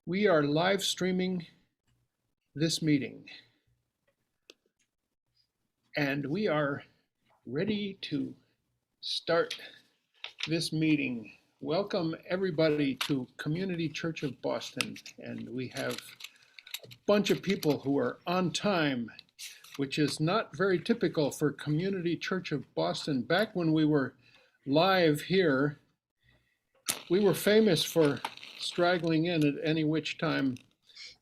We are live streaming this meeting, and we are ready to start this meeting. Welcome everybody to Community Church of Boston, and we have a bunch of people who are on time, which is not very typical for Community Church of Boston. Back when we were live here, we were famous for straggling in at any which time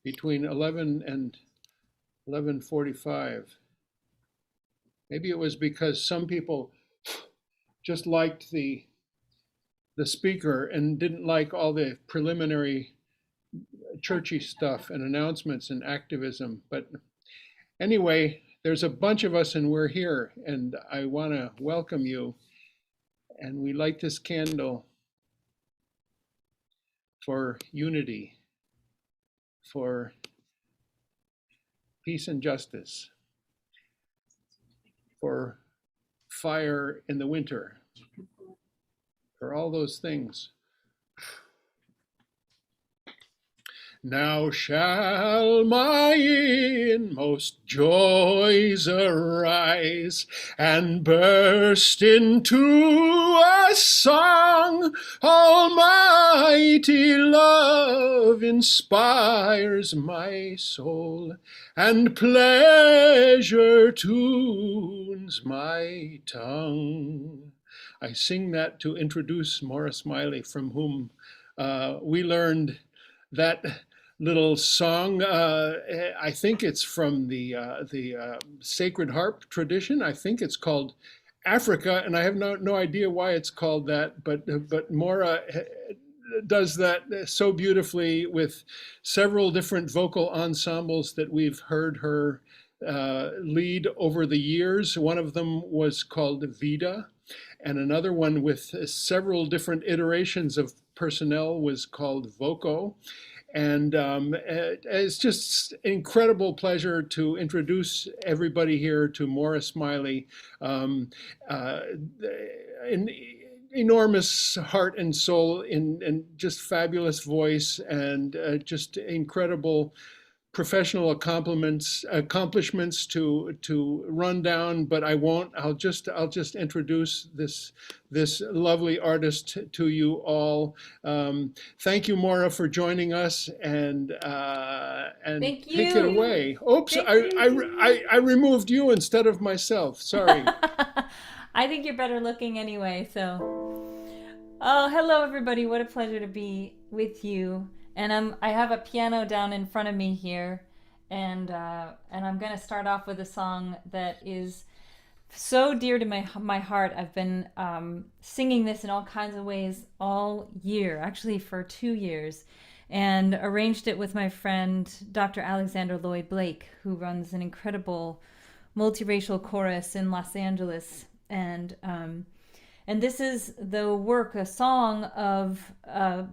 between 11 and 11:45. Maybe it was because some people just liked the speaker and didn't like all the preliminary churchy stuff and announcements and activism. But anyway, there's a bunch of us and we're here, and I want to welcome you. And we light this candle for unity, for peace and justice, for fire in the winter, for all those things. Now shall my inmost joys arise and burst into a song. Almighty love inspires my soul, and pleasure tunes my tongue. I sing that to introduce Moira Smiley, from whom we learned that little song. I think it's from the Sacred Harp tradition. I think it's called Africa, and I have no idea why it's called that, but Moira does that so beautifully with several different vocal ensembles that we've heard her lead over the years. One of them was called Vida, and another one with several different iterations of personnel was called Voco. And it's just incredible pleasure to introduce everybody here to Moira Smiley. An enormous heart and soul, and just fabulous voice, and just incredible professional accomplishments to run down, but I won't. I'll just introduce this lovely artist to you all. Thank you, Moira, for joining us, and Thank you. take it away. Oops, I removed you instead of myself. Sorry. I think you're better looking anyway. So, oh, hello everybody. What a pleasure to be with you. And I have a piano down in front of me here, and I'm going to start off with a song that is so dear to my heart. I've been singing this in all kinds of ways all year, actually for 2 years, and arranged it with my friend Dr. Alexander Lloyd Blake, who runs an incredible multiracial chorus in Los Angeles. And this is the work, a song of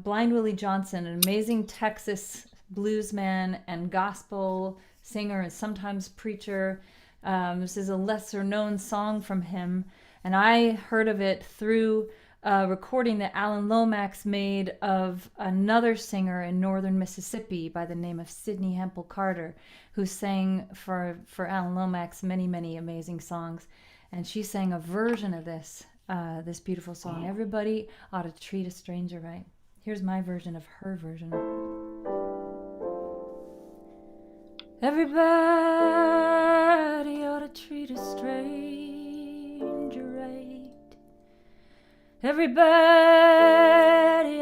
Blind Willie Johnson, an amazing Texas bluesman and gospel singer and sometimes preacher. This is a lesser known song from him. And I heard of it through a recording that Alan Lomax made of another singer in northern Mississippi by the name of Sidney Hempel Carter, who sang for Alan Lomax many, many amazing songs. And she sang a version of this beautiful song. Everybody ought to treat a stranger right. Here's my version of her version. Everybody ought to treat a stranger right. Everybody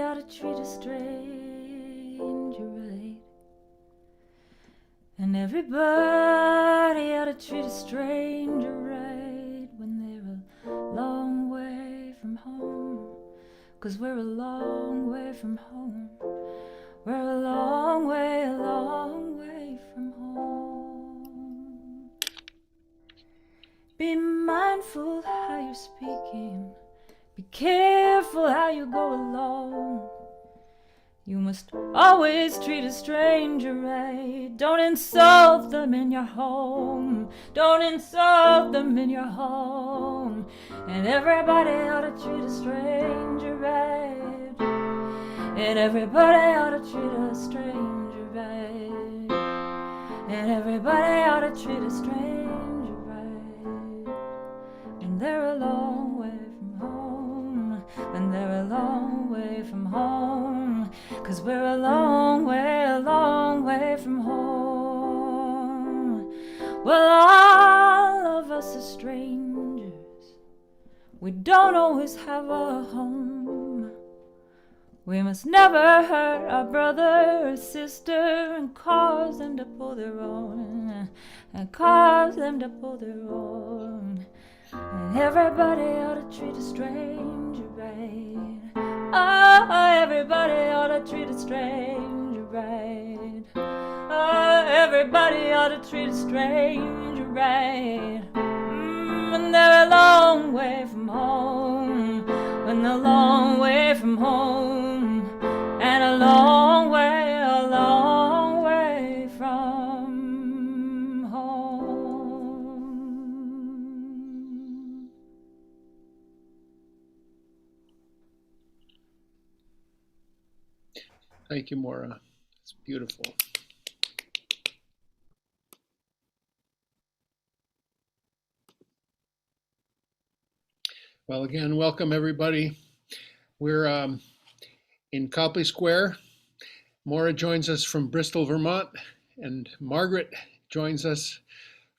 ought to treat a stranger right. And everybody ought to treat a stranger right when they're a long way from home. 'Cause we're a long way from home. We're a long way from home. Be mindful how you're speaking. Be careful how you go along. You must always treat a stranger right. Don't insult them in your home. Don't insult them in your home. And everybody ought to treat a stranger right. And everybody ought to treat a stranger right. And everybody ought to treat a stranger right. And they're a long way from home. And they're a long way from home. 'Cause we're a long way from home. Well, all of us are strangers. We don't always have a home. We must never hurt our brother or sister and cause them to pull their own. And cause them to pull their own. And everybody ought to treat a stranger right. Oh, everybody ought to treat a stranger right. Oh, everybody ought to treat a stranger right. And they're a long way from home. And a long way from home. And a long way from home. Thank you, Moira. It's beautiful. Well, again, welcome everybody. We're in Copley Square. Moira joins us from Bristol, Vermont, and Margaret joins us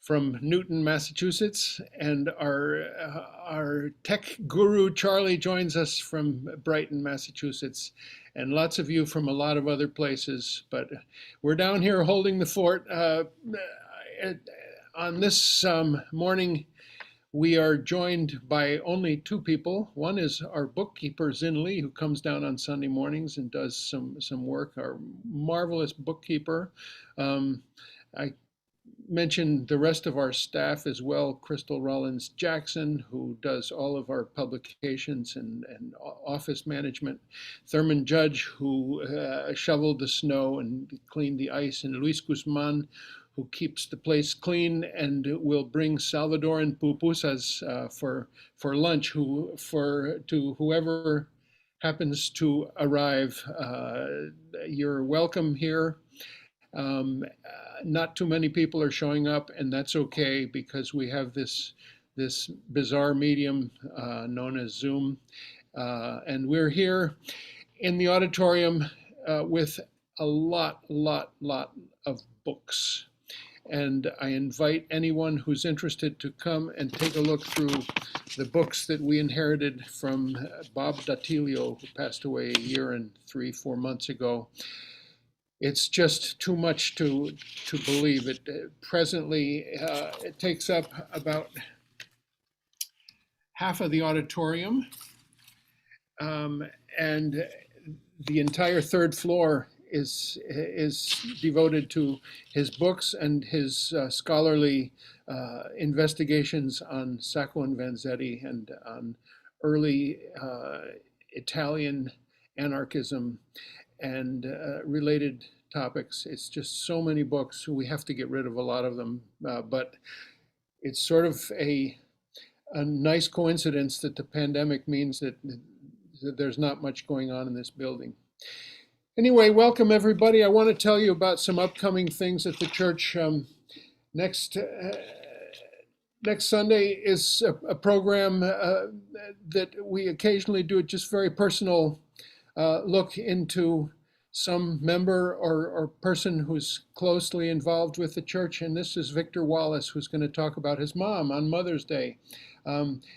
from Newton, Massachusetts, and our tech guru Charlie joins us from Brighton, Massachusetts, and lots of you from a lot of other places. But we're down here holding the fort. On this morning, we are joined by only two people. One is our bookkeeper, Zin Lee, who comes down on Sunday mornings and does some work, our marvelous bookkeeper. I mentioned the rest of our staff as well. Crystal Rollins Jackson, who does all of our publications and office management. Thurman Judge, who shoveled the snow and cleaned the ice. And Luis Guzman, who keeps the place clean and will bring Salvadoran pupusas for lunch to whoever happens to arrive. You're welcome here. Not too many people are showing up, and that's okay because we have this bizarre medium known as Zoom, and we're here in the auditorium with a lot of books. And I invite anyone who's interested to come and take a look through the books that we inherited from Bob Datilio, who passed away a year and 3-4 months ago. It's just too much to believe. Presently, it takes up about half of the auditorium, and the entire third floor is devoted to his books and his scholarly investigations on Sacco and Vanzetti and on early Italian anarchism and related topics. It's just so many books. We have to get rid of a lot of them, but it's sort of a nice coincidence that the pandemic means that there's not much going on in this building. Anyway, welcome everybody. I want to tell you about some upcoming things at the church. Next Sunday is a program that we occasionally do, just very personal look into some member or person who's closely involved with the church. And this is Victor Wallace, who's going to talk about his mom on Mother's Day.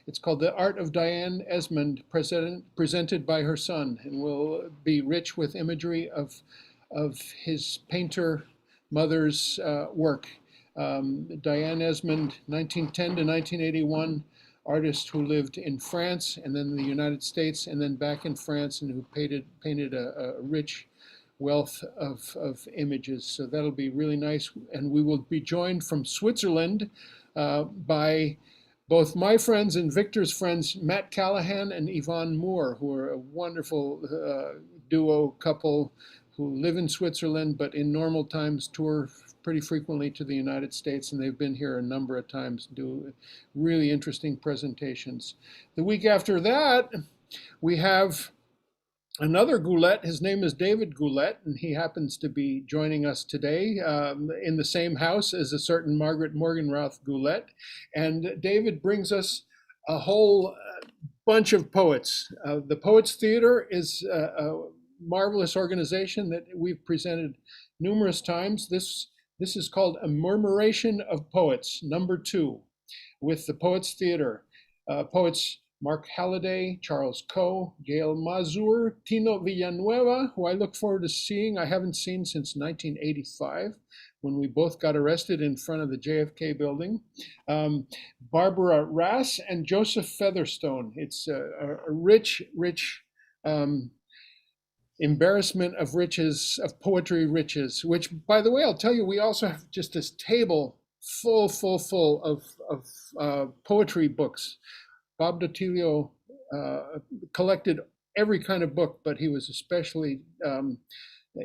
It's called The Art of Diane Esmond, presented by her son, and will be rich with imagery of his painter mother's work. Diane Esmond, 1910 to 1981, artist who lived in France and then the United States and then back in France, and who painted a rich wealth of images. So that'll be really nice. And we will be joined from Switzerland by both my friends and Victor's friends, Matt Callahan and Yvonne Moore, who are a wonderful duo couple who live in Switzerland, but in normal times tour pretty frequently to the United States, and they've been here a number of times, do really interesting presentations. The week after that, we have another Gullette. His name is David Gullette, and he happens to be joining us today in the same house as a certain Margaret Morganroth Gullette. And David brings us a whole bunch of poets. The Poets Theater is a marvelous organization that we've presented numerous times. This is called A Murmuration of Poets, #2, with the Poets Theater. Poets Mark Halliday, Charles Coe, Gail Mazur, Tino Villanueva, who I look forward to seeing. I haven't seen since 1985, when we both got arrested in front of the JFK building. Barbara Rass and Joseph Featherstone. It's a rich embarrassment of riches, of poetry riches, which, by the way, I'll tell you, we also have just this table full of poetry books. Bob Datilio collected every kind of book, but he was especially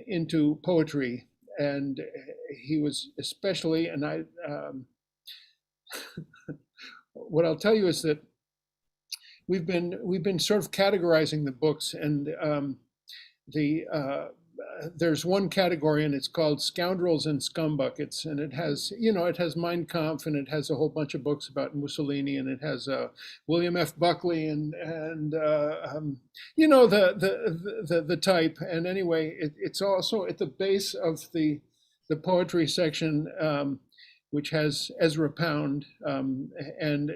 into poetry, and he was especially, and I, what I'll tell you is that we've been sort of categorizing the books, and there's one category, and it's called Scoundrels and Scumbuckets, and it has, it has Mein Kampf, and it has a whole bunch of books about Mussolini, and it has William F. Buckley, and the type. And anyway, it's also at the base of the poetry section, which has Ezra Pound, and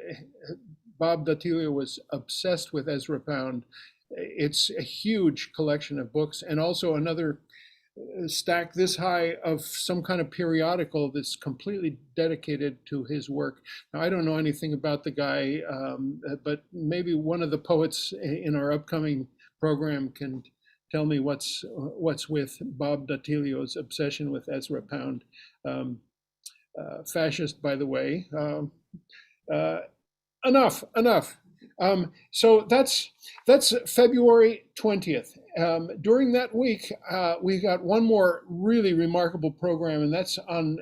Bob Datilio was obsessed with Ezra Pound. It's a huge collection of books, and also another stack this high of some kind of periodical that's completely dedicated to his work. Now, I don't know anything about the guy, but maybe one of the poets in our upcoming program can tell me what's with Bob Datilio's obsession with Ezra Pound. Fascist, by the way. Enough. So that's February 20th. During that week, we got one more really remarkable program, and that's on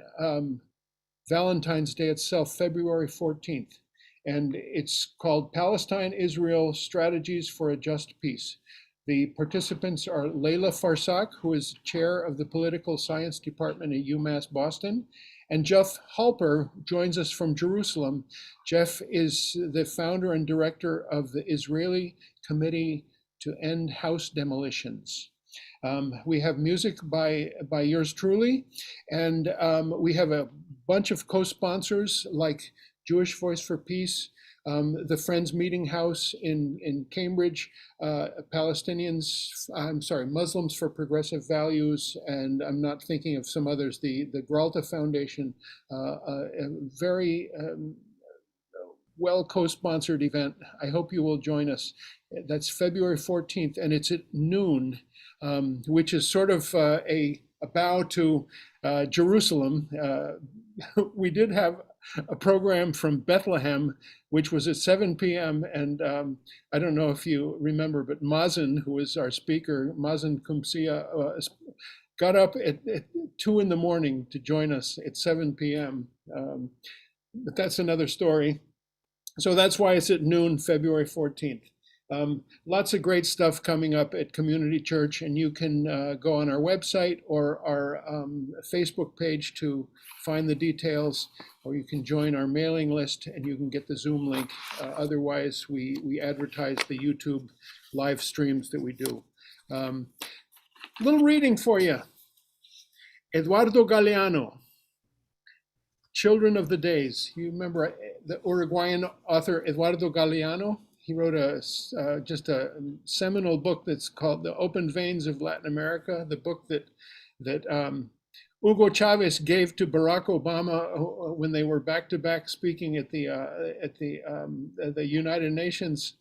Valentine's Day itself, February 14th. And it's called Palestine, Israel, Strategies for a Just Peace. The participants are Layla Farsak, who is chair of the Political Science Department at UMass Boston, and Jeff Halper joins us from Jerusalem. Jeff is the founder and director of the Israeli Committee to End House Demolitions. We have music by yours truly, and we have a bunch of co-sponsors like Jewish Voice for Peace, the Friends Meeting House in Cambridge, Muslims for Progressive Values, and I'm not thinking of some others, the Gralda Foundation, a very well co-sponsored event. I hope you will join us. That's February 14th, and it's at noon, which is sort of a bow to Jerusalem. We did have a program from Bethlehem, which was at 7 p.m. And I don't know if you remember, but Mazen, who was our speaker, Mazen Kumsia, got up at 2 in the morning to join us at 7 p.m. But that's another story. So that's why it's at noon, February 14th. Lots of great stuff coming up at Community Church, and you can go on our website or our Facebook page to find the details, or you can join our mailing list and you can get the Zoom link. Otherwise, we advertise the YouTube live streams that we do. Little reading for you. Eduardo Galeano, Children of the Days. You remember the Uruguayan author Eduardo Galeano? He wrote just a seminal book that's called The Open Veins of Latin America, the book that Hugo Chavez gave to Barack Obama when they were back-to-back speaking at the United Nations,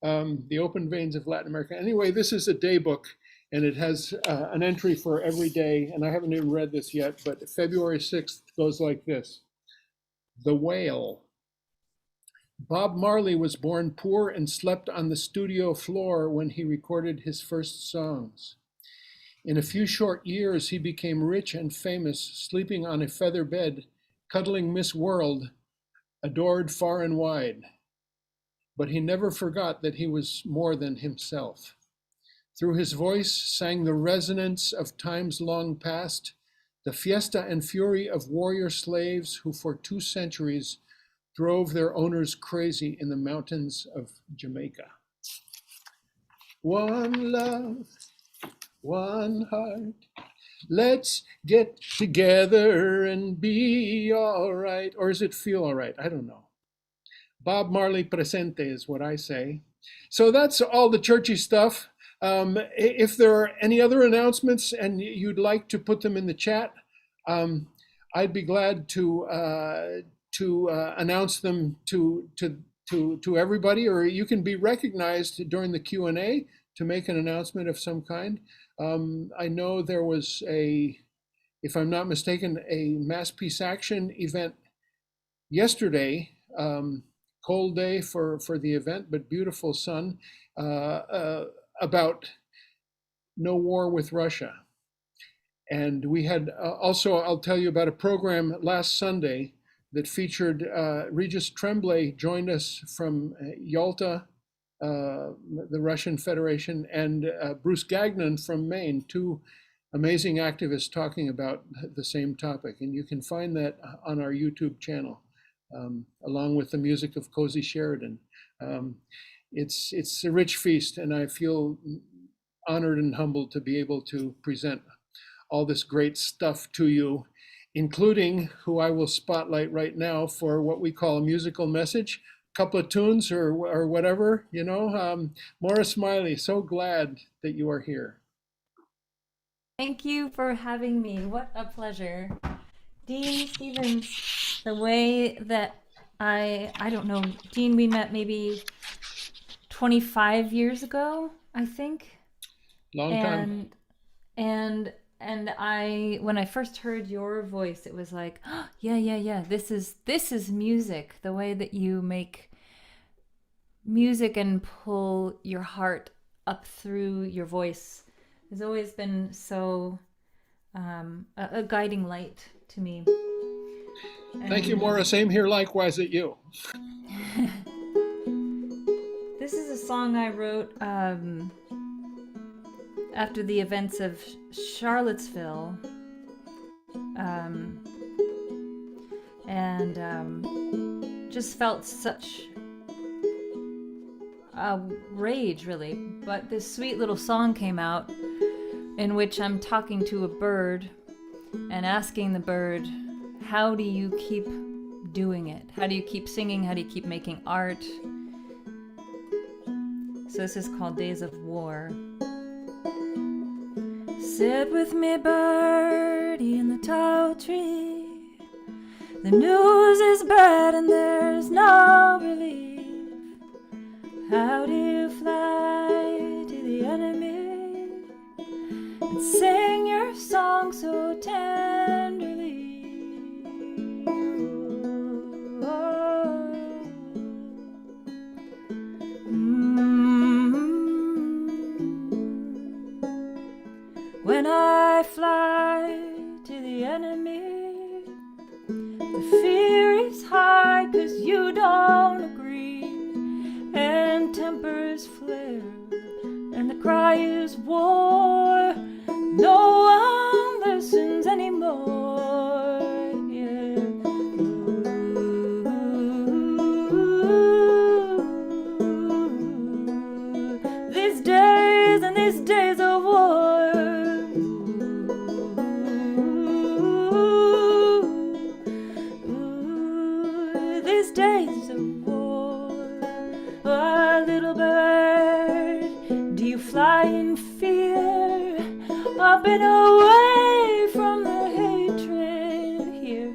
The Open Veins of Latin America. Anyway, this is a day book, and it has an entry for every day, and I haven't even read this yet, but February 6th goes like this. The Whale. Bob Marley was born poor and slept on the studio floor when he recorded his first songs. In a few short years, he became rich and famous, sleeping on a feather bed, cuddling Miss World, adored far and wide. But he never forgot that he was more than himself. Through his voice sang the resonance of times long past, the fiesta and fury of warrior slaves who for 2 centuries drove their owners crazy in the mountains of Jamaica. One love, one heart, let's get together and be all right. Or does it feel all right? I don't know. Bob Marley presente is what I say. So that's all the churchy stuff. If there are any other announcements and you'd like to put them in the chat, I'd be glad to announce them to everybody, or you can be recognized during the Q&A to make an announcement of some kind. I know there was if I'm not mistaken, a Mass Peace Action event yesterday, cold day for the event, but beautiful sun, about no war with Russia. And we had also, I'll tell you about a program last Sunday that featured Regis Tremblay joined us from Yalta, the Russian Federation, and Bruce Gagnon from Maine, 2 amazing activists talking about the same topic. And you can find that on our YouTube channel, along with the music of Cozy Sheridan. It's a rich feast, and I feel honored and humbled to be able to present all this great stuff to you, including who I will spotlight right now for what we call a musical message, a couple of tunes or whatever, you know. Moira Smiley, so glad that you are here. Thank you for having me. What a pleasure. Dean Stevens, the way that I don't know, Dean, we met maybe 25 years ago, I think. Long time. And when I first heard your voice, it was like, oh, yeah, this is music. The way that you make music and pull your heart up through your voice has always been so a guiding light to me. Thank you, Moira. Same here, likewise at you. This is a song I wrote after the events of Charlottesville, and just felt such a rage, really. But this sweet little song came out in which I'm talking to a bird and asking the bird, how do you keep doing it? How do you keep singing? How do you keep making art? So this is called Days of War. Sit with me, birdie, in the tall tree. The news is bad and there's no relief. How do you fly to the enemy and sing your song so tenderly? When I fly to the enemy, the fear is high 'cause you don't agree, and tempers flare, and the cry is war. No one listens anymore. Yeah. These days and these days of war. Days of war. Oh, little bird, do you fly in fear, up and away from the hatred here?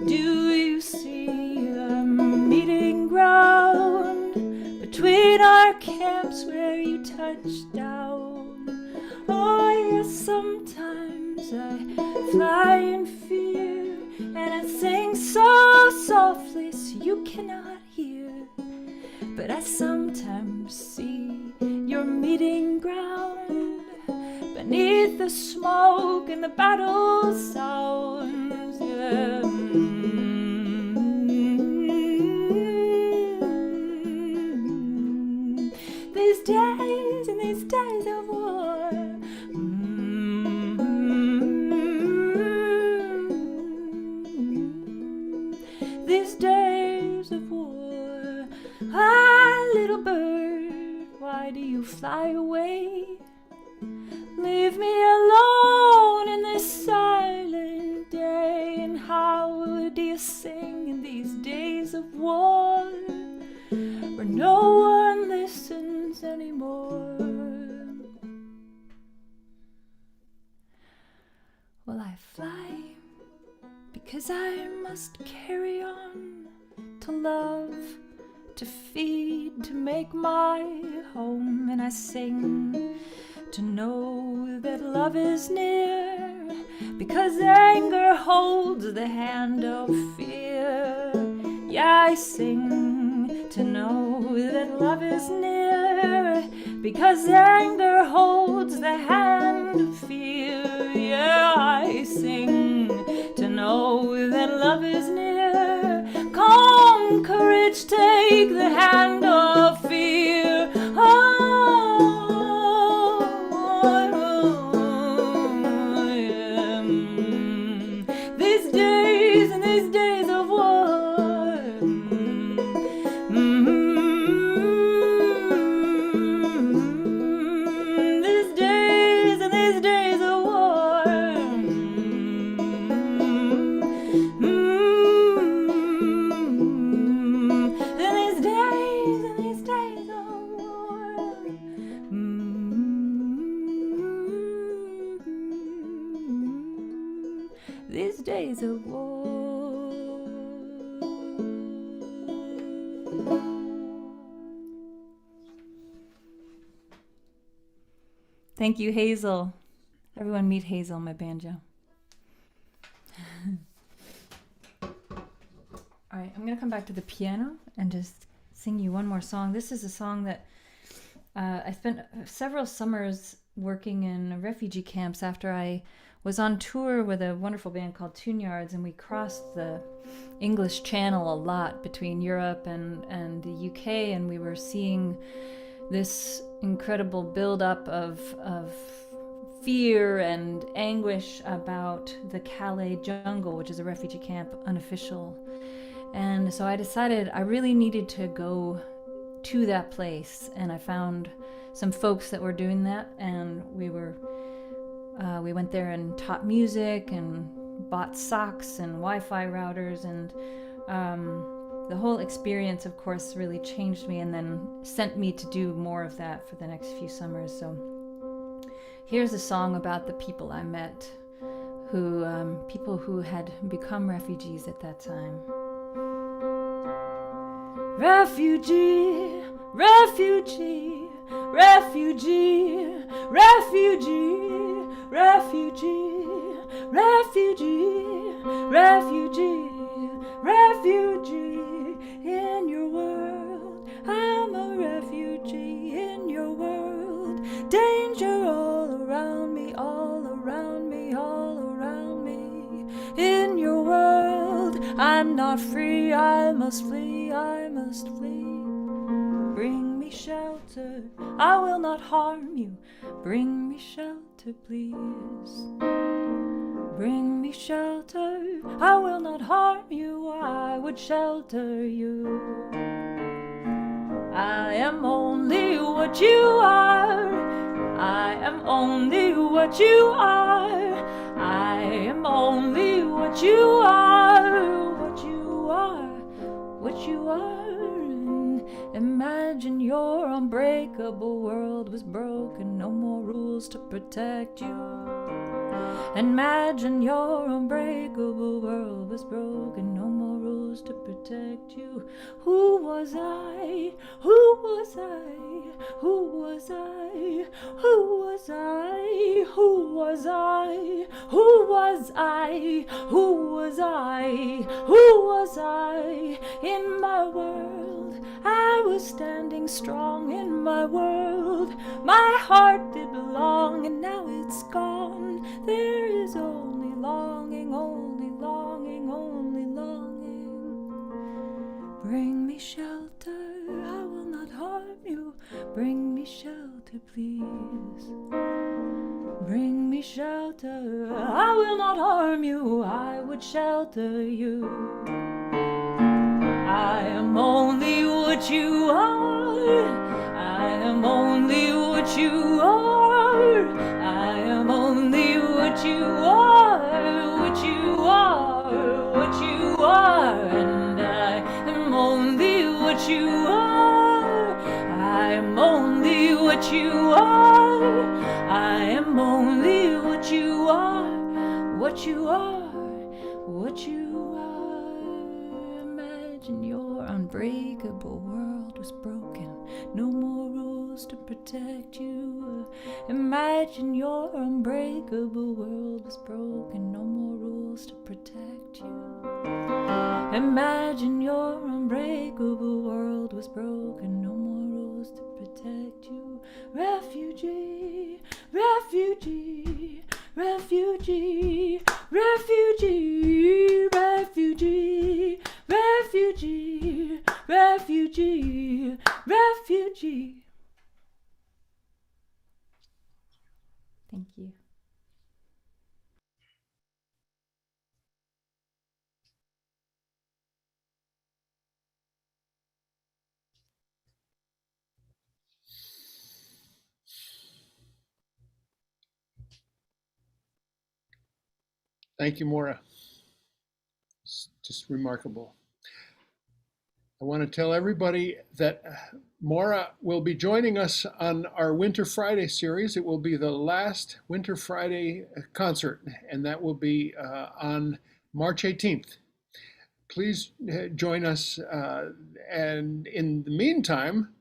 Do you see a meeting ground between our camps where you touched down? Oh yes, sometimes I fly in fear, and I sing so softly so you cannot hear. But I sometimes see your meeting ground beneath the smoke and the battle sounds. Yeah. These days and these days of war. These days of war. Ah, little bird, why do you fly away? Leave me alone in this silent day. And how do you sing in these days of war, where no one listens anymore? Well, I fly because I must carry on, to love, to feed, to make my home. And I sing to know that love is near, because anger holds the hand of fear. Yeah, I sing to know that love is near, because anger holds the hand of fear. Yeah, I sing to know that love is near. Come, courage, take the hand of fear. These days and these days of war. These days and these days of war. And these days and these days of war. These days of war. Thank you, Hazel. Everyone meet Hazel, my banjo. All right, I'm going to come back to the piano and just sing you one more song. This is a song that I spent several summers working in refugee camps after I was on tour with a wonderful band called Tune Yards, and we crossed the English Channel a lot between Europe and the UK, and we were seeing this incredible buildup of fear and anguish about the Calais jungle, which is a refugee camp, unofficial. And so I decided I really needed to go to that place, and I found some folks that were doing that, and we went there and taught music and bought socks and Wi-Fi routers, and the whole experience, of course, really changed me and then sent me to do more of that for the next few summers. So here's a song about the people I met, people who had become refugees at that time. Refugee, refugee, refugee, refugee, refugee, refugee, refugee, refugee. In your world, I'm a refugee. In your world, danger all around me, all around me, all around me. In your world, I'm not free. I must flee, I must flee. Bring me shelter, I will not harm you. Bring me shelter, please. Bring me shelter, I will not harm you. I would shelter you. I am only what you are. I am only what you are. I am only what you are. What you are, what you are. Imagine your unbreakable world was broken. No more rules to protect you. Imagine your unbreakable world was broken. No more rules to protect you. Who was I? Who was I? Who was I? Who was I? Who was I? Who was I? Who was I? Who was I? In my world, I was standing strong. In my world, my heart did belong, and now it's gone. Bring me shelter, I will not harm you. Bring me shelter, please. Bring me shelter, I will not harm you. I would shelter you. I am only what you are. I am only what you are. I am only what you are. What you are. What you are. And I am only what you are. I am only what you are. I am only what you are. What you are. What you are. Imagine your unbreakable world was broken. No more rules to protect you. Imagine your unbreakable world was broken. No more rules to protect you. Imagine your unbreakable world was broken. No more rules to protect you. Refugee, refugee, refugee, refugee, refugee, refugee, refugee, refugee. Thank you. Thank you, Moira. It's just remarkable. I want to tell everybody that Moira will be joining us on our Winter Friday series. It will be the last Winter Friday concert, and that will be on March 18th. Please join us. And in the meantime,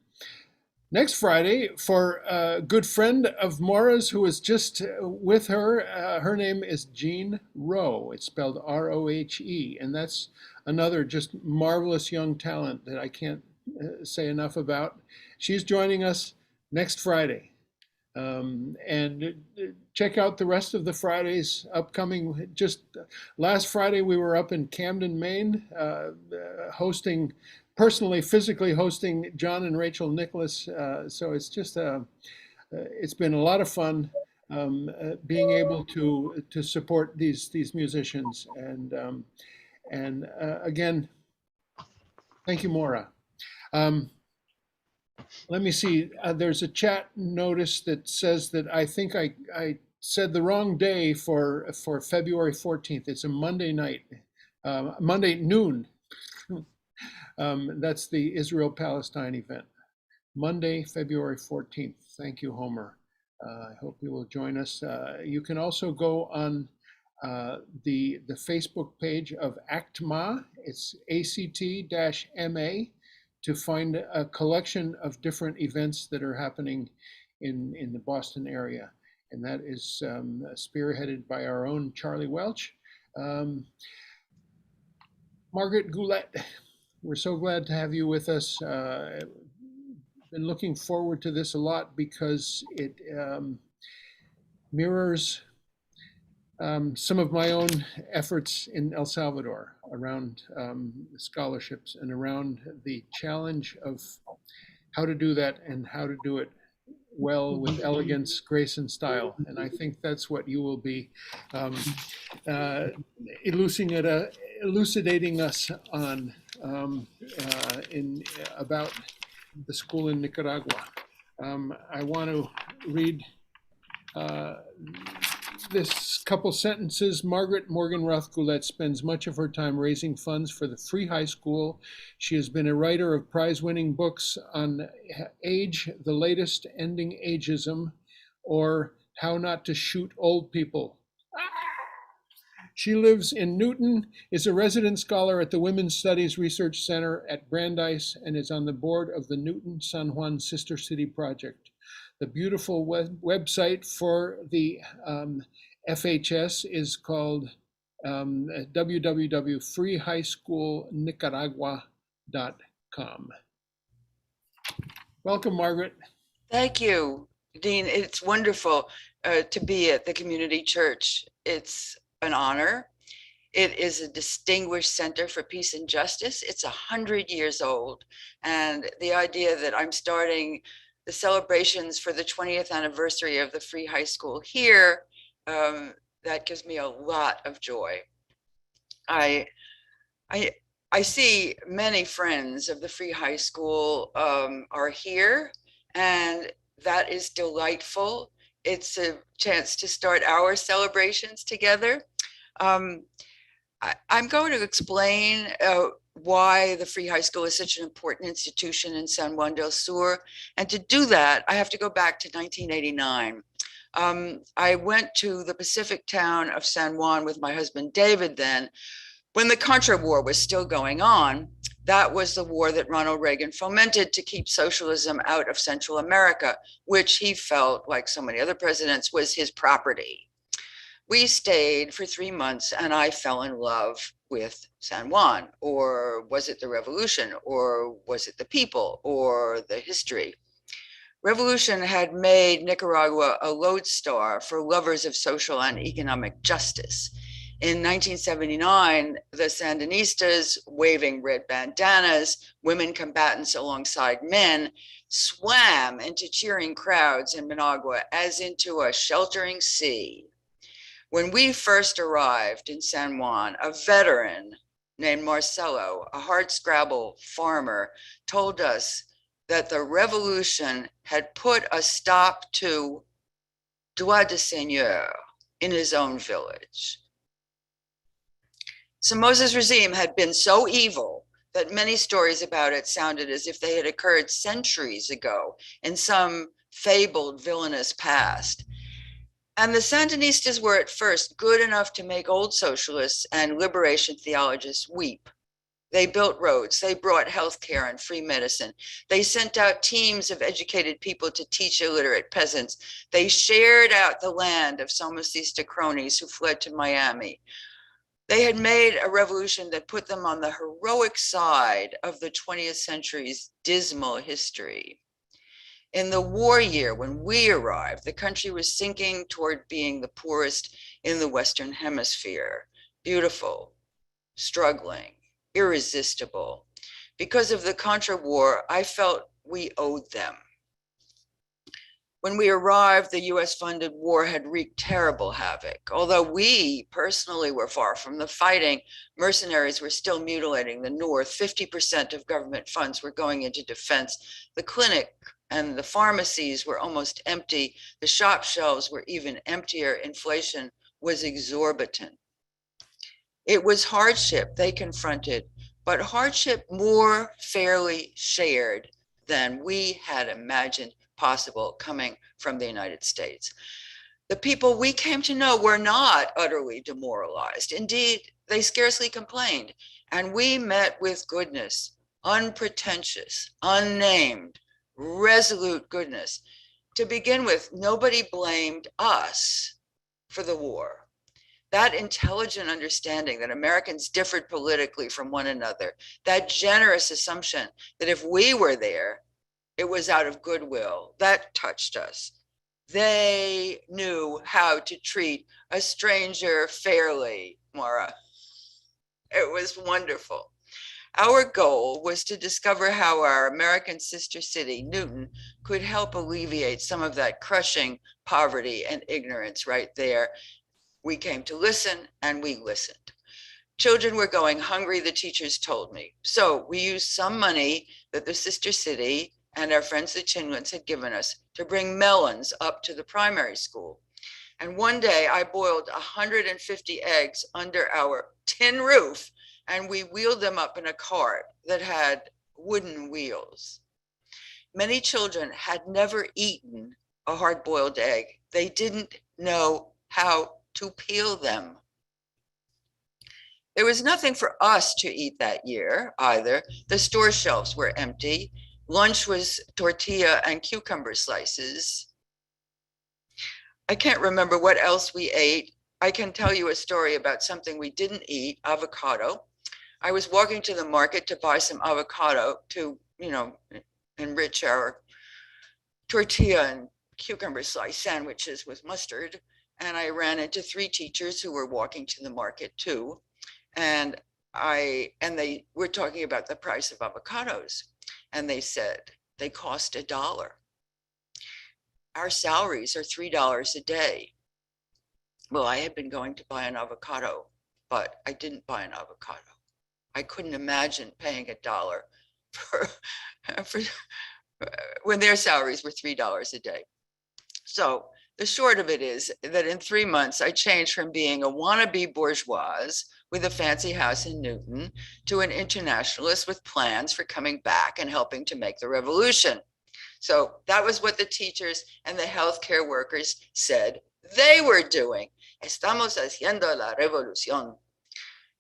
next Friday, for a good friend of Moira's who is just with her, her name is Jean Rowe. It's spelled R-O-H-E, and that's another just marvelous young talent that I can't say enough about. She's joining us next Friday. And check out the rest of the Fridays upcoming. Just last Friday, we were up in Camden, Maine, hosting, personally, physically hosting John and Rachel Nicholas. So it's just, it's been a lot of fun being able to support these musicians. And again, thank you, Moira. Let me see. There's a chat notice that says that I think I said the wrong day for February 14th. It's a Monday night, Monday noon. That's the Israel-Palestine event. Monday, February 14th. Thank you, Homer. I hope you will join us. You can also go on the Facebook page of ACTMA. It's ACT-MA, to find a collection of different events that are happening in the Boston area. And that is spearheaded by our own Charlie Welch. Margaret Gullette, we're so glad to have you with us. Been looking forward to this a lot because it mirrors some of my own efforts in El Salvador around scholarships and around the challenge of how to do that and how to do it well with elegance, grace, and style. And I think that's what you will be elucidating us on in about the school in Nicaragua. I want to read this couple sentences. Margaret Morganroth Gullette spends much of her time raising funds for the free high school. She has been a writer of prize-winning books on age, the latest, Ending Ageism, or How Not to Shoot Old People. She lives in Newton, is a resident scholar at the Women's Studies Research Center at Brandeis, and is on the board of the Newton San Juan Sister City Project. The beautiful website for the FHS is called www.freehighschoolnicaragua.com. Welcome, Margaret. Thank you, Dean. It's wonderful to be at the community church. It's an honor. It is a distinguished center for peace and justice. It's 100 years old. And the idea that I'm starting the celebrations for the 20th anniversary of the Free High School here, that gives me a lot of joy. I see many friends of the Free High School are here, and that is delightful. It's a chance to start our celebrations together. I'm going to explain why the Free High School is such an important institution in San Juan del Sur. And to do that, I have to go back to 1989. I went to the Pacific town of San Juan with my husband, David, then, when the Contra War was still going on. That was the war that Ronald Reagan fomented to keep socialism out of Central America, which he felt, like so many other presidents, was his property. We stayed for 3 months and I fell in love with San Juan. Or was it the revolution? Or was it the people? Or the history? Revolution had made Nicaragua a lodestar for lovers of social and economic justice. In 1979, the Sandinistas, waving red bandanas, women combatants alongside men, swam into cheering crowds in Managua as into a sheltering sea. When we first arrived in San Juan, a veteran named Marcelo, a hardscrabble farmer, told us that the revolution had put a stop to droit de seigneur in his own village. Somoza's regime had been so evil that many stories about it sounded as if they had occurred centuries ago in some fabled villainous past. And the Sandinistas were at first good enough to make old socialists and liberation theologists weep. They built roads, they brought healthcare and free medicine. They sent out teams of educated people to teach illiterate peasants. They shared out the land of Somocista cronies who fled to Miami. They had made a revolution that put them on the heroic side of the 20th century's dismal history. In the war year, when we arrived, the country was sinking toward being the poorest in the Western Hemisphere. Beautiful, struggling, irresistible. Because of the Contra War, I felt we owed them. When we arrived, the US-funded war had wreaked terrible havoc. Although we personally were far from the fighting, mercenaries were still mutilating the North. 50% of government funds were going into defense. The clinic and the pharmacies were almost empty. The shop shelves were even emptier. Inflation was exorbitant. It was hardship they confronted, but hardship more fairly shared than we had imagined possible coming from the United States. The people we came to know were not utterly demoralized. Indeed, they scarcely complained. And we met with goodness, unpretentious, unnamed, resolute goodness. To begin with, nobody blamed us for the war. That intelligent understanding that Americans differed politically from one another, that generous assumption that if we were there, it was out of goodwill, that touched us. They knew how to treat a stranger fairly, Moira. It was wonderful. Our goal was to discover how our American sister city, Newton, could help alleviate some of that crushing poverty and ignorance right there. We came to listen, and we listened. Children were going hungry, the teachers told me. So we used some money that the sister city and our friends the Chinlins had given us to bring melons up to the primary school. And one day I boiled 150 eggs under our tin roof, and we wheeled them up in a cart that had wooden wheels. Many children had never eaten a hard-boiled egg. They didn't know how to peel them. There was nothing for us to eat that year either. The store shelves were empty. Lunch was tortilla and cucumber slices. I can't remember what else we ate. I can tell you a story about something we didn't eat, avocado. I was walking to the market to buy some avocado to, enrich our tortilla and cucumber slice sandwiches with mustard. And I ran into 3 teachers who were walking to the market too. And they were talking about the price of avocados. And they said they cost $1. Our salaries are $3 a day. Well, I had been going to buy an avocado, but I didn't buy an avocado. I couldn't imagine paying $1 for when their salaries were $3 a day. So the short of it is that in 3 months, I changed from being a wannabe bourgeoise with a fancy house in Newton to an internationalist with plans for coming back and helping to make the revolution. So that was what the teachers and the healthcare workers said they were doing. Estamos haciendo la revolución.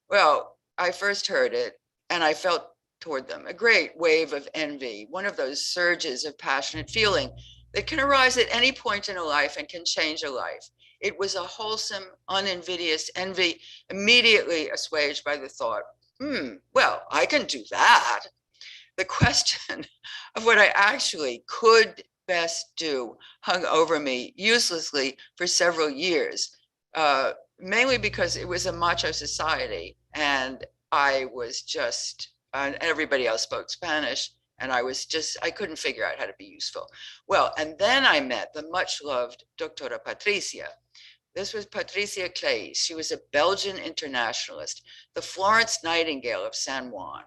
Well, I first heard it and I felt toward them a great wave of envy, one of those surges of passionate feeling that can arise at any point in a life and can change a life. It was a wholesome, uninvidious envy, immediately assuaged by the thought, well, I can do that. The question of what I actually could best do hung over me uselessly for several years, mainly because it was a macho society and I was just, and everybody else spoke Spanish, and I couldn't figure out how to be useful. Well, and then I met the much loved Doctora Patricia. This was Patricia Clay. She was a Belgian internationalist, the Florence Nightingale of San Juan.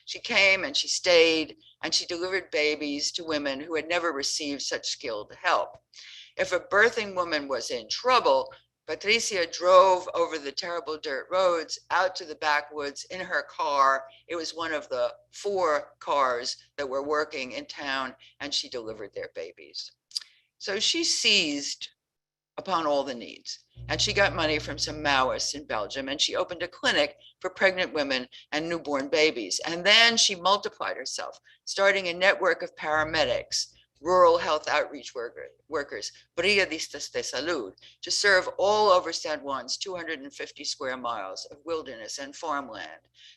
She came and she stayed and she delivered babies to women who had never received such skilled help. If a birthing woman was in trouble, Patricia drove over the terrible dirt roads out to the backwoods in her car. It was one of the 4 cars that were working in town, and she delivered their babies. So she seized upon all the needs, and she got money from some Maoists in Belgium, and she opened a clinic for pregnant women and newborn babies. And then she multiplied herself, starting a network of paramedics, rural health outreach workers, brigadistas de salud, to serve all over San Juan's 250 square miles of wilderness and farmland,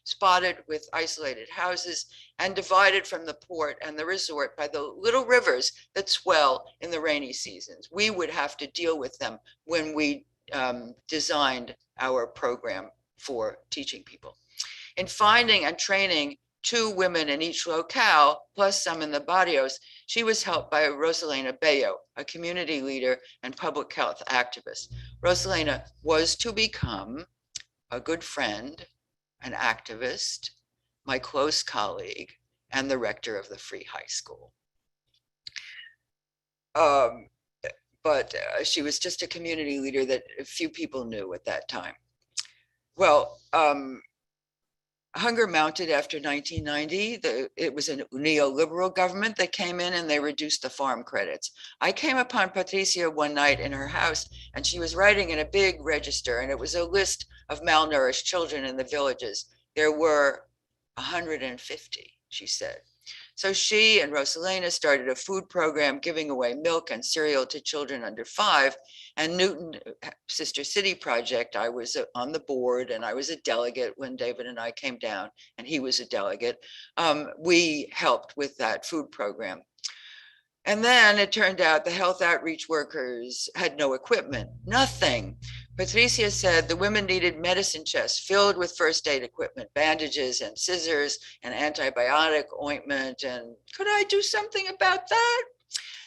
spotted with isolated houses and divided from the port and the resort by the little rivers that swell in the rainy seasons. We would have to deal with them when we designed our program for teaching people. In finding and training 2 women in each locale, plus some in the barrios, she was helped by Rosalena Bello, a community leader and public health activist. Rosalena was to become a good friend, an activist, my close colleague, and the rector of the Free High School. But she was just a community leader that few people knew at that time. Well, hunger mounted after 1990. It was a neoliberal government that came in and they reduced the farm credits. I came upon Patricia one night in her house and she was writing in a big register, and it was a list of malnourished children in the villages. There were 150, she said. So she and Rosalena started a food program giving away milk and cereal to children under 5. And Newton Sister City Project, I was on the board and I was a delegate when David and I came down, and he was a delegate. We helped with that food program. And then it turned out the health outreach workers had no equipment, nothing. Patricia said the women needed medicine chests filled with first aid equipment, bandages and scissors and antibiotic ointment. And could I do something about that?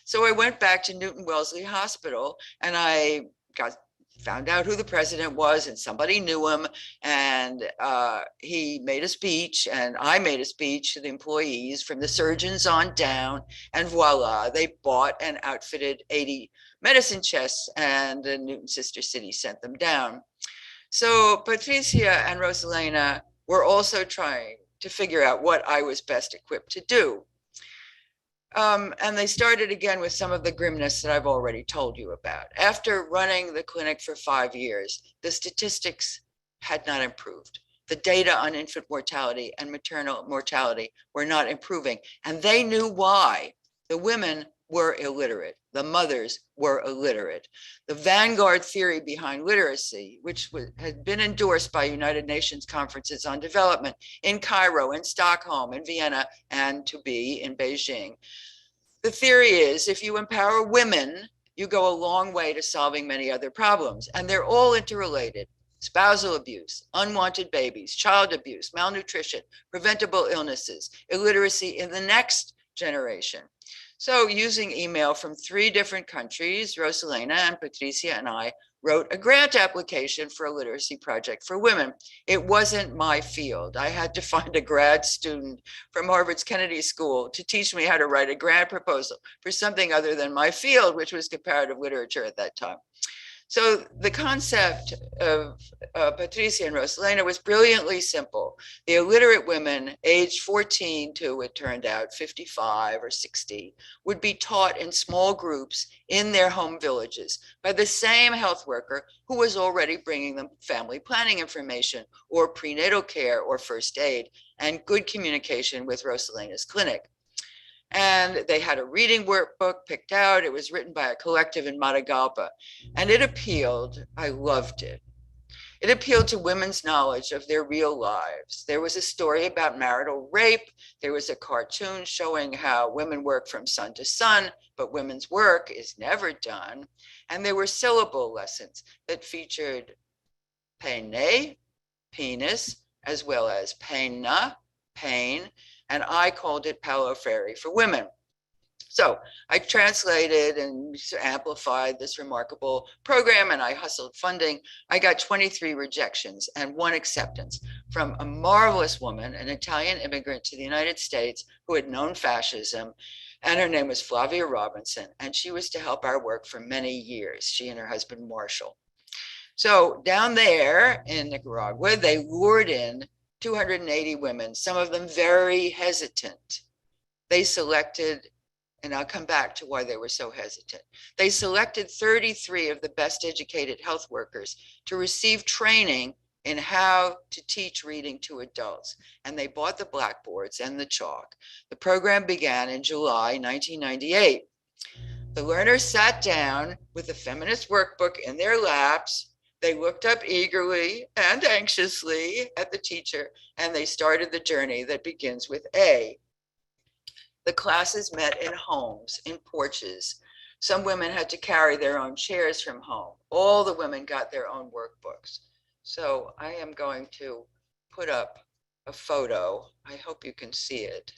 So I went back to Newton Wellesley Hospital and I found out who the president was, and somebody knew him, and he made a speech and I made a speech to the employees from the surgeons on down, and voila, they bought and outfitted 80 medicine chests, and the Newton Sister City sent them down. So Patricia and Rosalena were also trying to figure out what I was best equipped to do. And they started again with some of the grimness that I've already told you about. After running the clinic for 5 years, the statistics had not improved. The data on infant mortality and maternal mortality were not improving, and they knew why. The women were illiterate. The mothers were illiterate. The vanguard theory behind literacy, which had been endorsed by United Nations conferences on development in Cairo, in Stockholm, in Vienna, and to be in Beijing. The theory is if you empower women, you go a long way to solving many other problems, and they're all interrelated. spousal abuse, unwanted babies, child abuse, malnutrition, preventable illnesses, illiteracy in the next generation. So using email from 3 different countries, Rosalena and Patricia and I wrote a grant application for a literacy project for women. It wasn't my field. I had to find a grad student from Harvard's Kennedy School to teach me how to write a grant proposal for something other than my field, which was comparative literature at that time. So the concept of Patricia and Rosalena was brilliantly simple. The illiterate women aged 14 to, it turned out, 55 or 60 would be taught in small groups in their home villages by the same health worker who was already bringing them family planning information or prenatal care or first aid and good communication with Rosalena's clinic. And they had a reading workbook picked out. It was written by a collective in Matagalpa, and it appealed. I loved it. It appealed to women's knowledge of their real lives. There was a story about marital rape. There was a cartoon showing how women work from sun to sun, but women's work is never done. And there were syllable lessons that featured pene, penis, as well as pena, pain, and I called it Palo Ferry for women. So I translated and amplified this remarkable program, and I hustled funding. I got 23 rejections and 1 acceptance from a marvelous woman, an Italian immigrant to the United States who had known fascism, and her name was Flavia Robinson, and she was to help our work for many years, she and her husband Marshall. So down there in Nicaragua, they lured in 280 women, some of them very hesitant. They selected, and I'll come back to why they were so hesitant. They selected 33 of the best educated health workers to receive training in how to teach reading to adults. And they bought the blackboards and the chalk. The program began in July 1998. The learners sat down with a feminist workbook in their laps. They looked up eagerly and anxiously at the teacher, and they started the journey that begins with A. The classes met in homes, in porches. Some women had to carry their own chairs from home. All the women got their own workbooks. So I am going to put up a photo. I hope you can see it.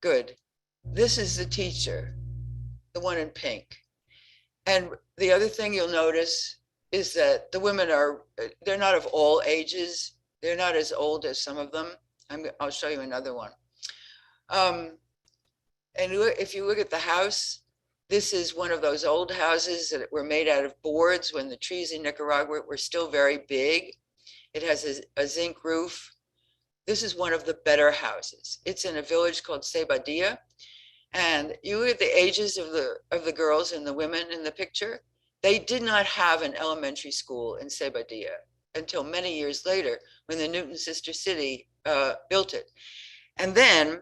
Good. This is the teacher, the one in pink. And the other thing you'll notice is that the women they're not of all ages. They're not as old as some of them. I'll show you another one. And if you look at the house, this is one of those old houses that were made out of boards when the trees in Nicaragua were still very big. It has a zinc roof. This is one of the better houses. It's in a village called Cebadia. And you look at the ages of the girls and the women in the picture. They did not have an elementary school in Cebadia until many years later when the Newton Sister City built it. And then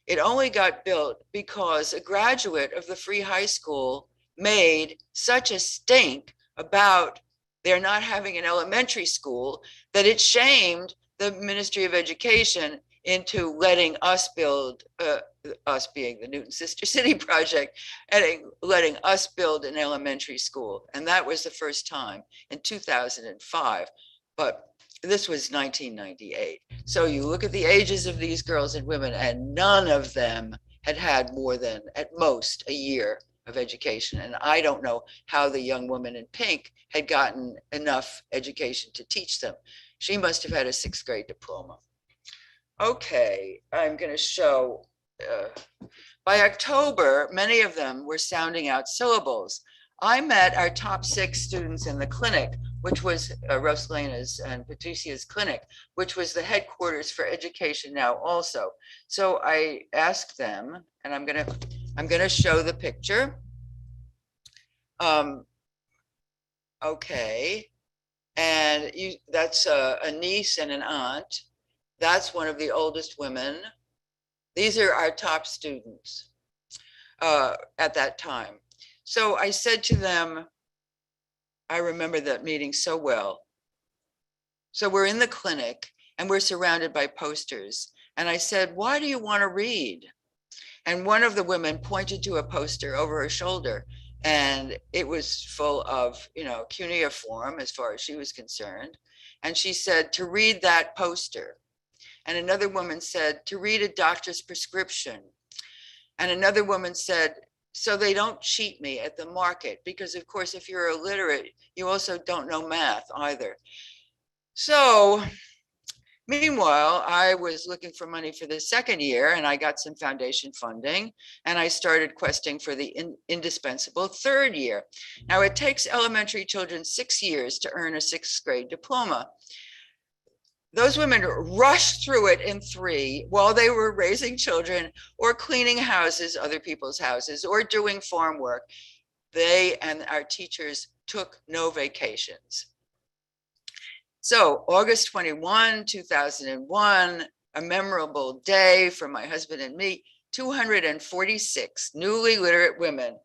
it only got built because a graduate of the free high school made such a stink about their not having an elementary school that it shamed the Ministry of Education into letting us build, us being the Newton Sister City project, and letting us build an elementary school. And that was the first time in 2005, but this was 1998. So you look at the ages of these girls and women, and none of them had had more than, at most, a year of education. And I don't know how the young woman in pink had gotten enough education to teach them. She must have had a 6th grade diploma. Okay, I'm going to show, by October, many of them were sounding out syllables. I met our top 6 students in the clinic, which was Rosalena's and Patricia's clinic, which was the headquarters for education now also. So I asked them, and I'm gonna show the picture. Okay, and that's a niece and an aunt. That's one of the oldest women. These are our top students at that time. So I said to them, I remember that meeting so well. So we're in the clinic and we're surrounded by posters. And I said, why do you want to read? And one of the women pointed to a poster over her shoulder And it was full of, cuneiform as far as she was concerned. And she said to read that poster. And another woman said to read a doctor's prescription. And another woman said, so they don't cheat me at the market, because of course, if you're illiterate, you also don't know math either. So meanwhile, I was looking for money for the second year, and I got some foundation funding, and I started questing for the indispensable third year. Now, it takes elementary children 6 years to earn a 6th grade diploma. Those women rushed through it in 3 while they were raising children or cleaning houses, other people's houses, or doing farm work. They and our teachers took no vacations. So August 21, 2001, a memorable day for my husband and me, 246 newly literate women,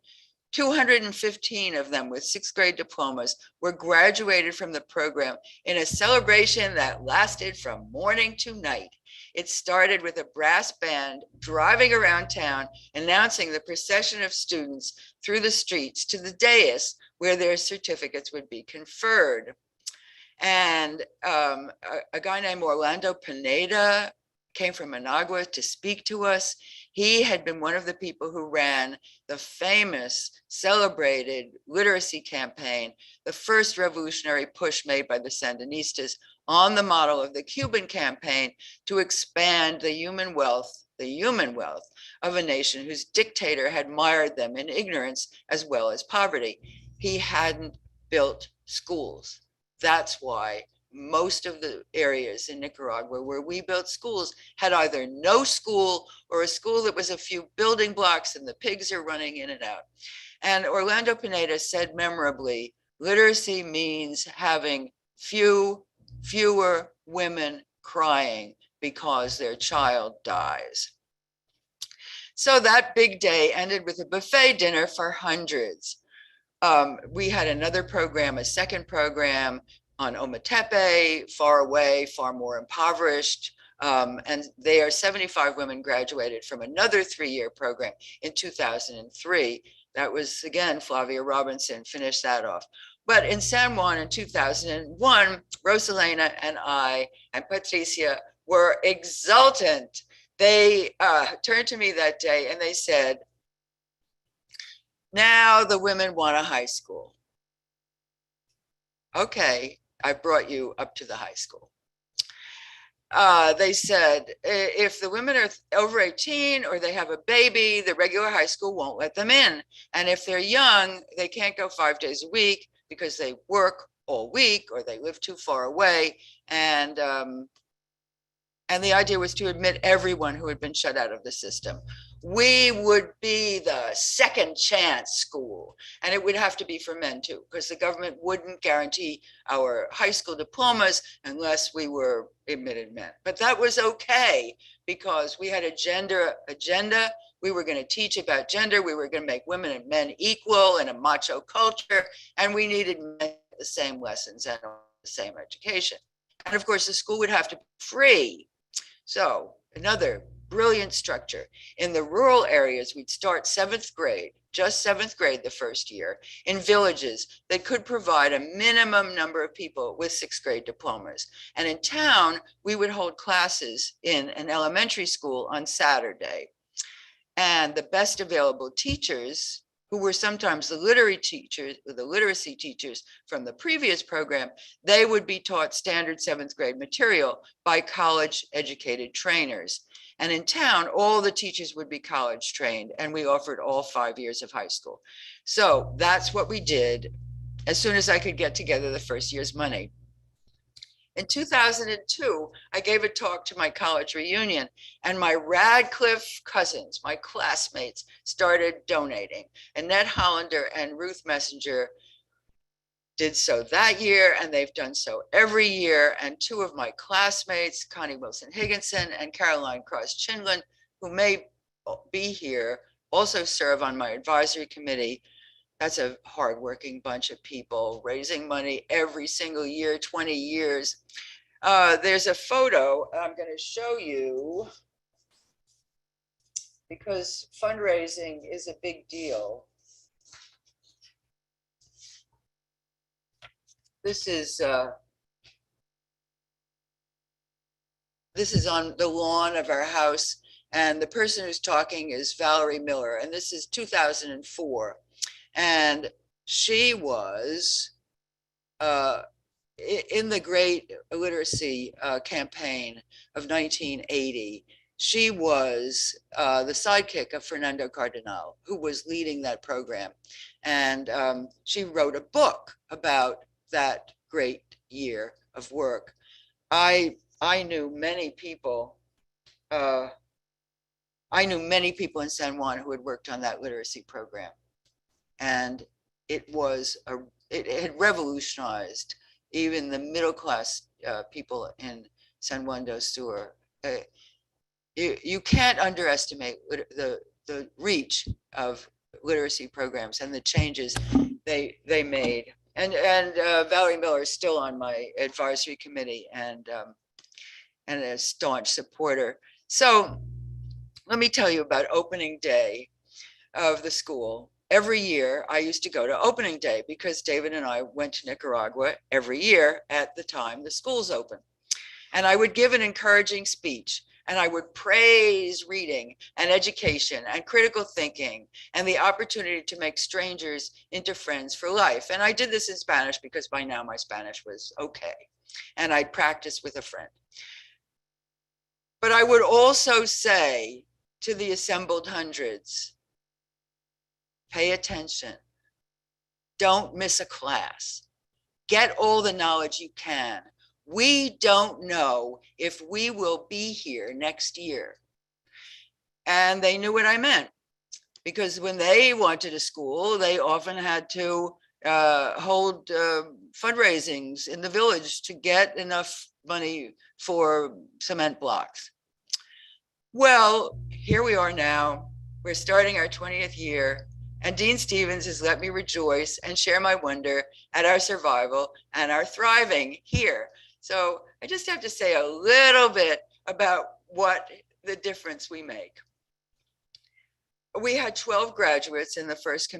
215 of them with 6th grade diplomas, were graduated from the program in a celebration that lasted from morning to night. It started with a brass band driving around town, announcing the procession of students through the streets to the dais where their certificates would be conferred. And a guy named Orlando Pineda came from Managua to speak to us. He had been one of the people who ran the famous, celebrated literacy campaign, the first revolutionary push made by the Sandinistas on the model of the Cuban campaign to expand the human wealth of a nation whose dictator had mired them in ignorance as well as poverty. He hadn't built schools. That's why most of the areas in Nicaragua where we built schools had either no school or a school that was a few building blocks and the pigs are running in and out. And Orlando Pineda said memorably, literacy means having fewer women crying because their child dies. So that big day ended with a buffet dinner for hundreds. We had another program, a second program on Ometepe, far away, far more impoverished. And 75 women graduated from another 3-year program in 2003. That was, again, Flavia Robinson finished that off. But in San Juan in 2001, Rosalena and I and Patricia were exultant. They turned to me that day and they said, now the women want a high school. Okay, I brought you up to the high school. They said, if the women are over 18 or they have a baby, the regular high school won't let them in. And if they're young, they can't go 5 days a week because they work all week or they live too far away. And the idea was to admit everyone who had been shut out of the system. We would be the second chance school, and it would have to be for men too, because the government wouldn't guarantee our high school diplomas unless we were admitted men. But that was okay, because we had a gender agenda. We were going to teach about gender. We were going to make women and men equal in a macho culture, and we needed men the same lessons and the same education. And of course, the school would have to be free. So another brilliant structure. In the rural areas, we'd start 7th grade, just 7th grade the first year, in villages that could provide a minimum number of people with 6th grade diplomas. And in town, we would hold classes in an elementary school on Saturday. And the best available teachers, who were sometimes the literacy teachers from the previous program, they would be taught standard 7th grade material by college educated trainers. And in town, all the teachers would be college trained, and we offered all 5 years of high school. So that's what we did as soon as I could get together the first year's money. In 2002, I gave a talk to my college reunion, and my Radcliffe cousins, my classmates, started donating. Annette Hollander and Ruth Messenger did so that year, and they've done so every year. And 2 of my classmates, Connie Wilson Higginson and Caroline Cross Chinlin, who may be here, also serve on my advisory committee. That's a hardworking bunch of people raising money every single year, 20 years. There's a photo I'm going to show you because fundraising is a big deal. This is on the lawn of our house, and the person who's talking is Valerie Miller, and this is 2004, and she was in the Great Illiteracy campaign of 1980. She was the sidekick of Fernando Cardenal, who was leading that program, and she wrote a book about that great year of work. I knew many people. I knew many people in San Juan who had worked on that literacy program, and it had revolutionized even the middle class people in San Juan del Sur. You can't underestimate the reach of literacy programs and the changes they made. And Valerie Miller is still on my advisory committee and a staunch supporter. So let me tell you about opening day of the school. Every year I used to go to opening day because David and I went to Nicaragua every year at the time the schools open. And I would give an encouraging speech, and I would praise reading and education and critical thinking and the opportunity to make strangers into friends for life. And I did this in Spanish because by now my Spanish was okay. And I'd practice with a friend. But I would also say to the assembled hundreds, pay attention. Don't miss a class. Get all the knowledge you can. We don't know if we will be here next year. And they knew what I meant, because when they wanted a school, they often had to hold fundraisings in the village to get enough money for cement blocks. Well, here we are now. We're starting our 20th year, and Dean Stevens has let me rejoice and share my wonder at our survival and our thriving here. So I just have to say a little bit about what the difference we make. We had 12 graduates in the first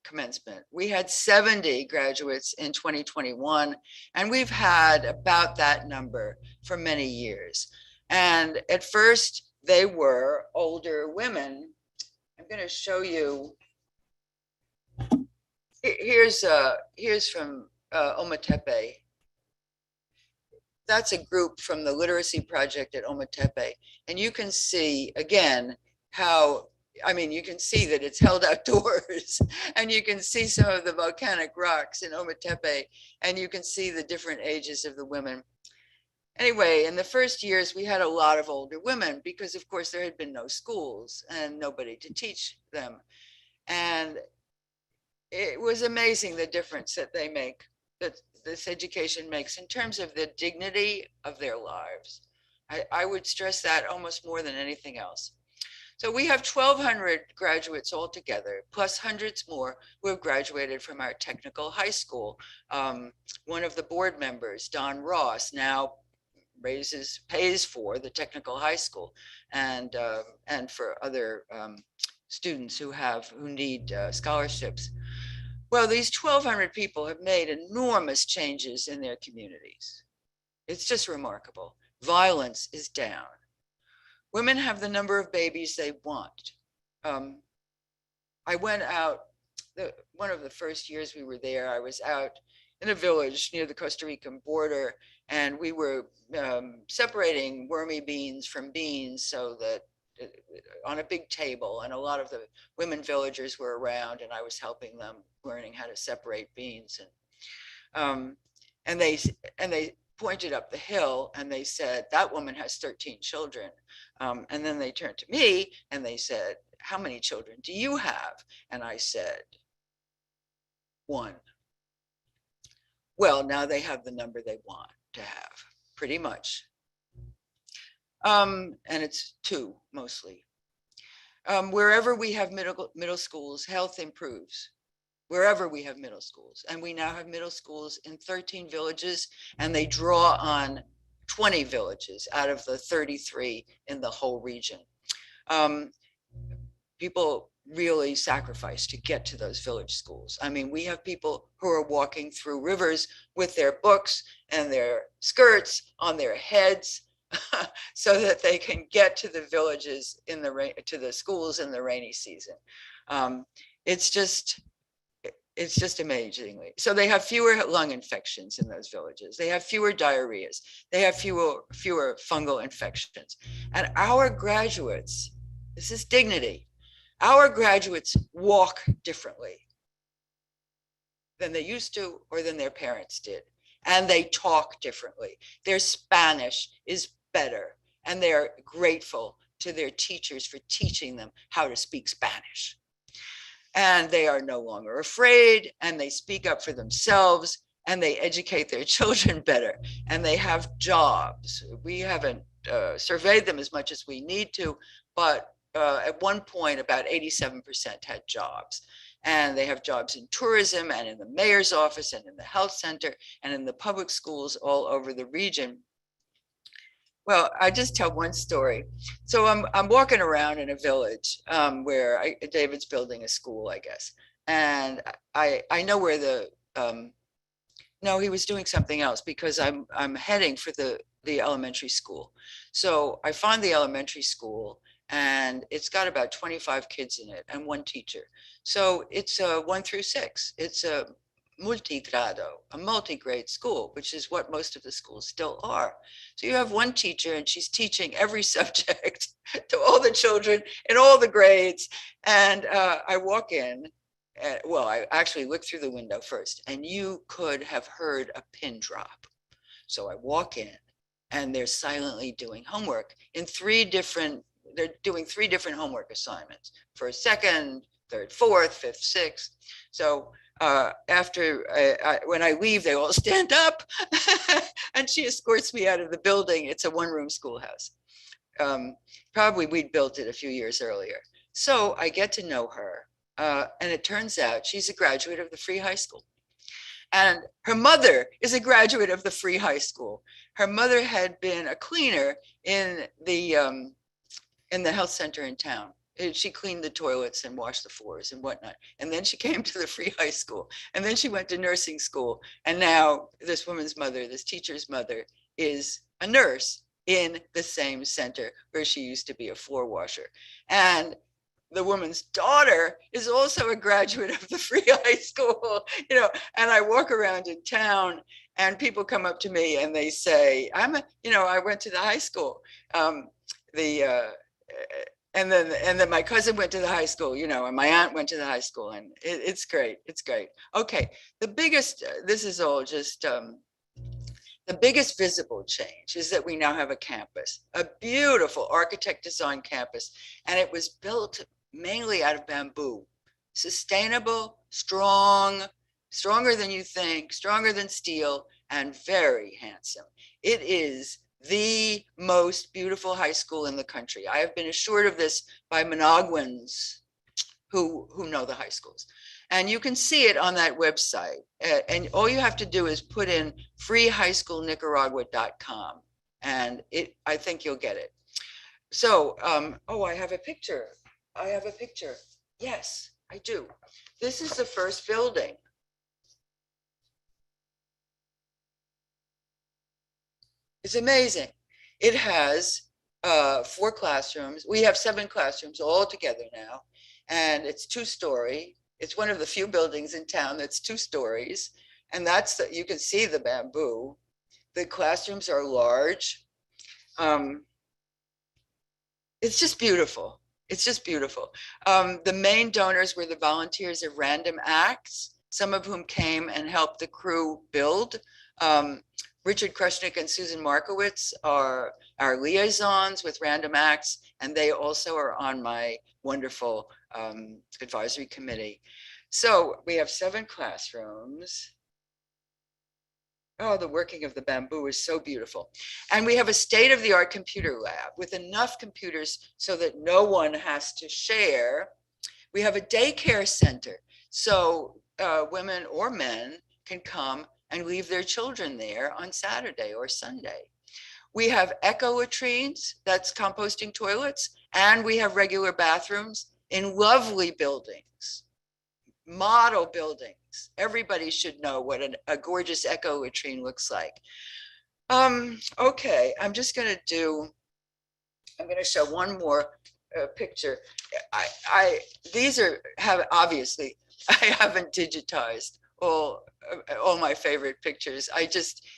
commencement. We had 70 graduates in 2021, and we've had about that number for many years. And at first, they were older women. I'm going to show you. Here's from Ometepe. That's a group from the Literacy Project at Ometepe. And you can see, again, how, I mean, you can see that it's held outdoors, and you can see some of the volcanic rocks in Ometepe, and you can see the different ages of the women. Anyway, in the first years, we had a lot of older women because, of course, there had been no schools and nobody to teach them. And it was amazing the difference that they make, that this education makes in terms of the dignity of their lives. I would stress that almost more than anything else. So we have 1,200 graduates altogether, plus hundreds more who have graduated from our technical high school. One of the board members, Don Ross, now pays for the technical high school and for other students who need scholarships. Well, these 1,200 people have made enormous changes in their communities. It's just remarkable. Violence is down. Women have the number of babies they want. I went out, one of the first years we were there, I was out in a village near the Costa Rican border, and we were separating wormy beans from beans so that on a big table, and a lot of the women villagers were around, and I was helping them learning how to separate beans. And they pointed up the hill and they said, that woman has 13 children. And then they turned to me and they said, how many children do you have? And I said, 1. Well, now they have the number they want to have, pretty much. And it's 2 mostly. Wherever we have middle schools, health improves. Wherever we have middle schools. And we now have middle schools in 13 villages, and they draw on 20 villages out of the 33 in the whole region. People really sacrifice to get to those village schools. I mean, we have people who are walking through rivers with their books and their skirts on their heads so that they can get to the villages in the rain, to the schools in the rainy season. It's just amazingly. So they have fewer lung infections in those villages. They have fewer diarrheas. They have fewer fungal infections. And our graduates, this is dignity. Our graduates walk differently than they used to or than their parents did. And they talk differently. Their Spanish is better. And they're grateful to their teachers for teaching them how to speak Spanish. And they are no longer afraid, and they speak up for themselves, and they educate their children better, and they have jobs. We haven't surveyed them as much as we need to, but at one point, about 87% had jobs. And they have jobs in tourism and in the mayor's office and in the health center and in the public schools all over the region. Well, I just tell one story. So I'm walking around in a village where David's building a school, I guess. And I know where the, no, he was doing something else because I'm heading for the elementary school. So I find the elementary school and it's got about 25 kids in it and one teacher. So it's 1 through 6. It's a multigrado, a multi-grade school, which is what most of the schools still are. So you have one teacher and she's teaching every subject to all the children in all the grades. And I walk in, well, I actually looked through the window first and you could have heard a pin drop. So I walk in and they're silently doing homework in they're doing 3 different homework assignments, first, second, third, fourth, fifth, sixth. So after when I leave, they all stand up and she escorts me out of the building. It's a 1-room schoolhouse. Probably we'd built it a few years earlier. So I get to know her. And it turns out she's a graduate of the Free High School. And her mother is a graduate of the Free High School. Her mother had been a cleaner in the health center in town. She cleaned the toilets and washed the floors and whatnot. And then she came to the Free High School. And then she went to nursing school. And now this woman's mother, this teacher's mother, is a nurse in the same center where she used to be a floor washer. And the woman's daughter is also a graduate of the Free High School, you know, and I walk around in town and people come up to me and they say, I went to the high school. And then my cousin went to the high school, you know, and my aunt went to the high school, and it's great. It's great. Okay, the biggest, this is all just, the biggest visible change is that we now have a campus, a beautiful architect designed campus, and it was built mainly out of bamboo, sustainable, strong, stronger than you think, stronger than steel, and very handsome. It is the most beautiful high school in the country. I have been assured of this by Managuans who know the high schools. And you can see it on that website. And all you have to do is put in freehighschoolnicaragua.com. And I think you'll get it. So, I have a picture. Yes, I do. This is the first building. It's amazing. It has 4 classrooms. We have 7 classrooms all together now. And it's 2-story. It's one of the few buildings in town that's 2 stories. And you can see the bamboo. The classrooms are large. It's just beautiful. It's just beautiful. The main donors were the volunteers of Random Acts, some of whom came and helped the crew build. Richard Krushnick and Susan Markowitz are our liaisons with Random Acts, and they also are on my wonderful advisory committee. So we have 7 classrooms. Oh, the working of the bamboo is so beautiful. And we have a state-of-the-art computer lab with enough computers so that no one has to share. We have a daycare center, so women or men can come and leave their children there on Saturday or Sunday. We have eco latrines, that's composting toilets, and we have regular bathrooms in lovely buildings, model buildings. Everybody should know what a gorgeous echo latrine looks like. Okay, I'm going to show one more picture. These have obviously, I haven't digitized all my favorite pictures.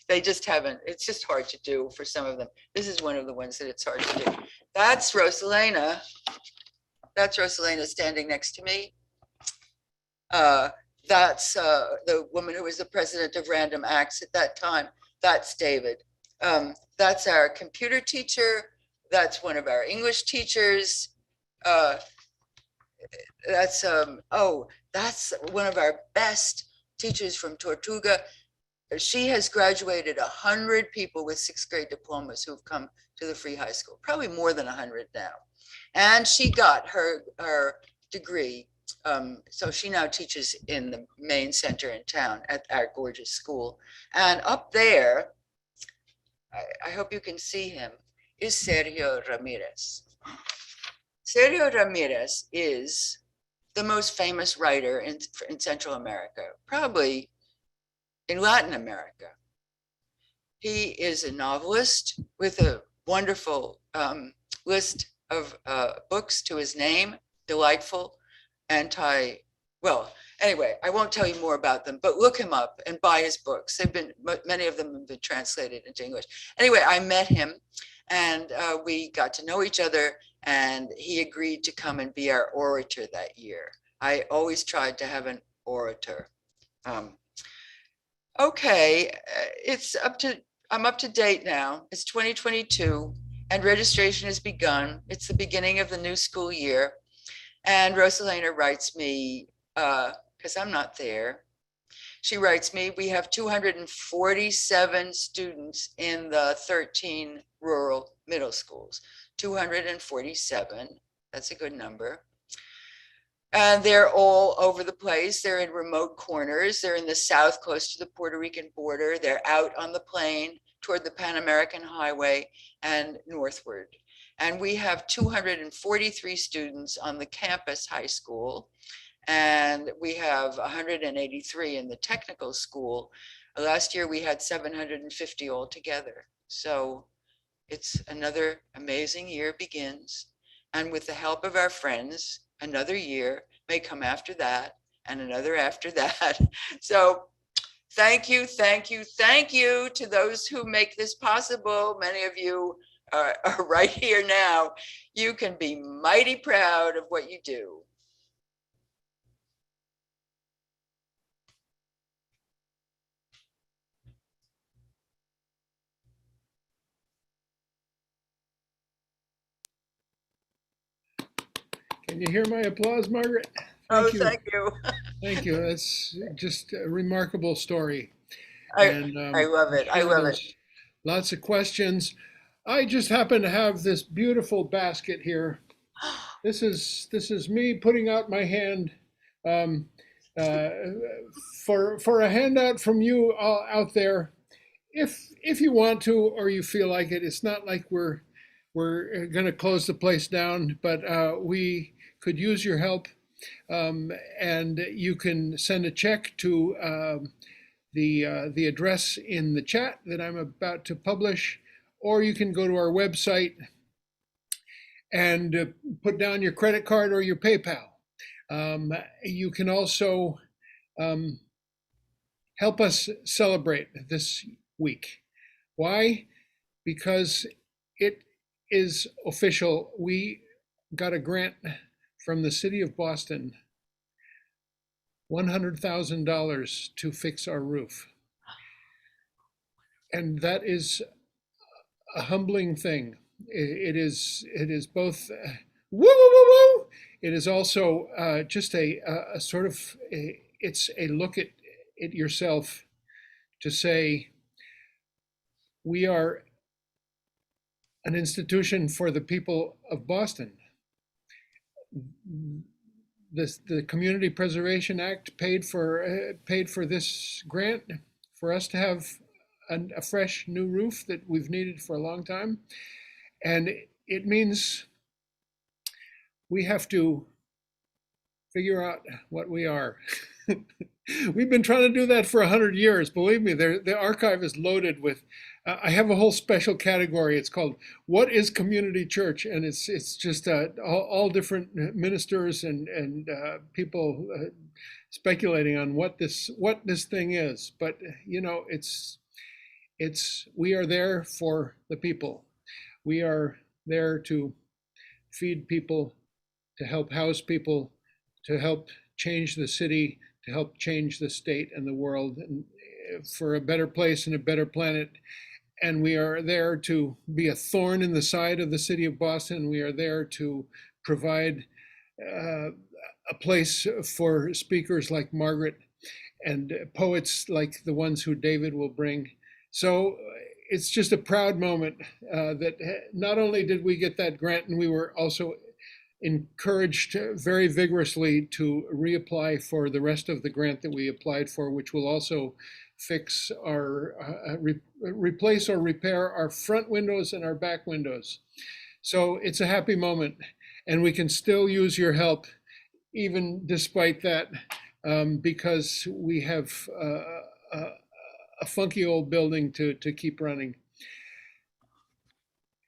They just haven't, it's just hard to do for some of them. This is one of the ones that it's hard to do. That's Rosalena. That's Rosalena standing next to me. That's the woman who was the president of Random Acts at that time. That's David. That's our computer teacher. That's one of our English teachers. That's one of our best teachers from Tortuga. She has graduated 100 people with 6th grade diplomas who've come to the Free High School, probably more than 100 now. And she got her degree. So she now teaches in the main center in town at our gorgeous school. And up there, I hope you can see him, is Sergio Ramirez. Sergio Ramirez is the most famous writer in Central America, probably in Latin America. He is a novelist with a wonderful list of books to his name, delightful, well, anyway, I won't tell you more about them, but look him up and buy his books. Many of them have been translated into English. Anyway, I met him and we got to know each other, and he agreed to come and be our orator that year. I always tried to have an orator. Okay, I'm up to date now. It's 2022 and registration has begun. It's the beginning of the new school year. And Rosalena writes me, because I'm not there, she writes me, we have 247 students in the 13 rural middle schools. 247, that's a good number. And they're all over the place. They're in remote corners. They're in the south, close to the Puerto Rican border. They're out on the plain toward the Pan American Highway and northward. And we have 243 students on the campus high school, and we have 183 in the technical school. Last year we had 750 altogether. So it's another amazing year begins. And with the help of our friends, another year may come after that, and another after that. So thank you, thank you, thank you to those who make this possible. Many of you are right here now. You can be mighty proud of what you do. Can you hear my applause, Margaret? Thank you. Thank you. That's just a remarkable story. I love it. I love it. Lots of questions. I just happen to have this beautiful basket here. This is me putting out my hand for a handout from you out there. If you want to or you feel like it, it's not like we're going to close the place down, but we could use your help. And you can send a check to the address in the chat that I'm about to publish, or you can go to our website and put down your credit card or your PayPal. You can also help us celebrate this week. Why? Because it is official. We got a grant from the city of Boston, $100,000 to fix our roof. And that is a humbling thing. It is both woo woo woo woo. It is also just a sort of it's a look at it yourself to say we are an institution for the people of Boston. The Community Preservation Act paid for this grant for us to have a fresh new roof that we've needed for a long time. And it means we have to figure out what we are. We've been trying to do that for 100 years. Believe me, the archive is loaded with. I have a whole special category. It's called "What is Community Church?" and it's just all different ministers and people speculating on what this thing is. But you know, it's we are there for the people. We are there to feed people, to help house people, to help change the city, to help change the state and the world and for a better place and a better planet. And we are there to be a thorn in the side of the city of Boston. We are there to provide a place for speakers like Margaret and poets like the ones who David will bring. So it's just a proud moment that not only did we get that grant, and we were also encouraged very vigorously to reapply for the rest of the grant that we applied for, which will also fix our, replace or repair our front windows and our back windows. So it's a happy moment, and we can still use your help even despite that, because we have a funky old building to keep running.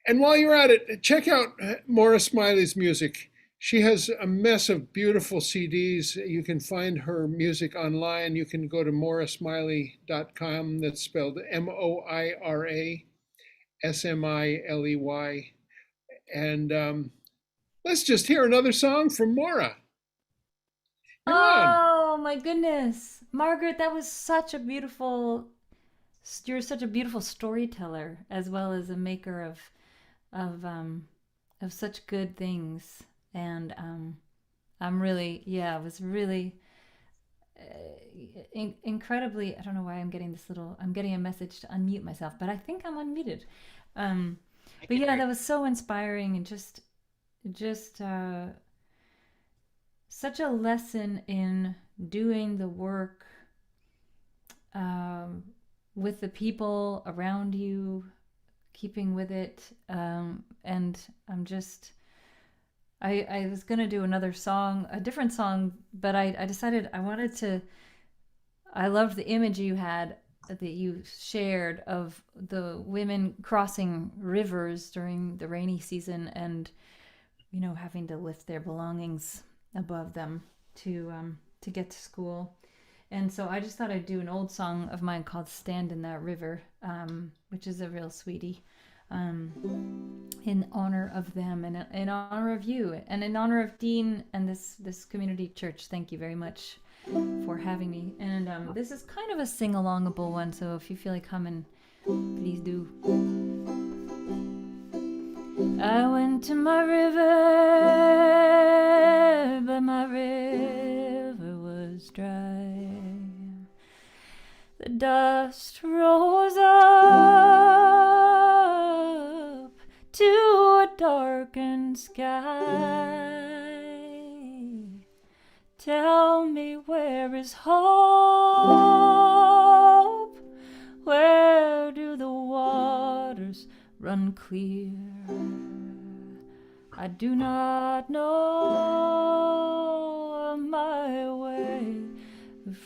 And while you're at it, check out Moira Smiley's music. She has a mess of beautiful CDs. You can find her music online. You can go to moirasmiley.com. That's spelled MoiraSmiley. And let's just hear another song from Moira. Come on. Oh my goodness, Margaret, that was such a beautiful. You're such a beautiful storyteller, as well as a maker of such good things. And I'm really, I was really incredibly. I don't know why I'm getting I'm getting a message to unmute myself, but I think I'm unmuted. But yeah, that was so inspiring, and just such a lesson in doing the work with the people around you, keeping with it. And I'm just, I was going to do another song, a different song, but I decided I loved the image you had, that you shared, of the women crossing rivers during the rainy season and, you know, having to lift their belongings above them to get to school. And so I just thought I'd do an old song of mine called "Stand in That River," which is a real sweetie, in honor of them and in honor of you and in honor of Dean and this community church. Thank you very much for having me. And this is kind of a sing-alongable one, so if you feel like humming, please do. I went to my river, but my river was dry. The dust rose up to a darkened sky. Tell me, where is hope? Where do the waters run clear? I do not know my way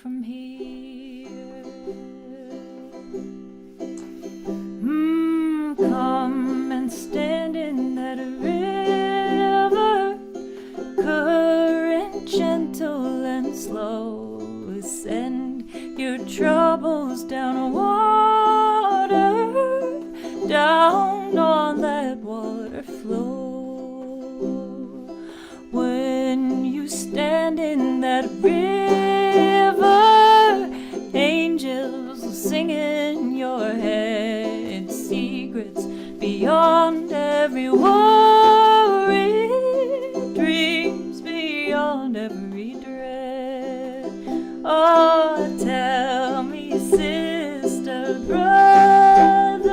from here. Come and stand in that river, current gentle and slow. Send your troubles down water, down on that water flow. When you stand in that river, angels will sing in your head, secrets beyond every worry, dreams beyond every dread. Oh, tell me, sister, brother,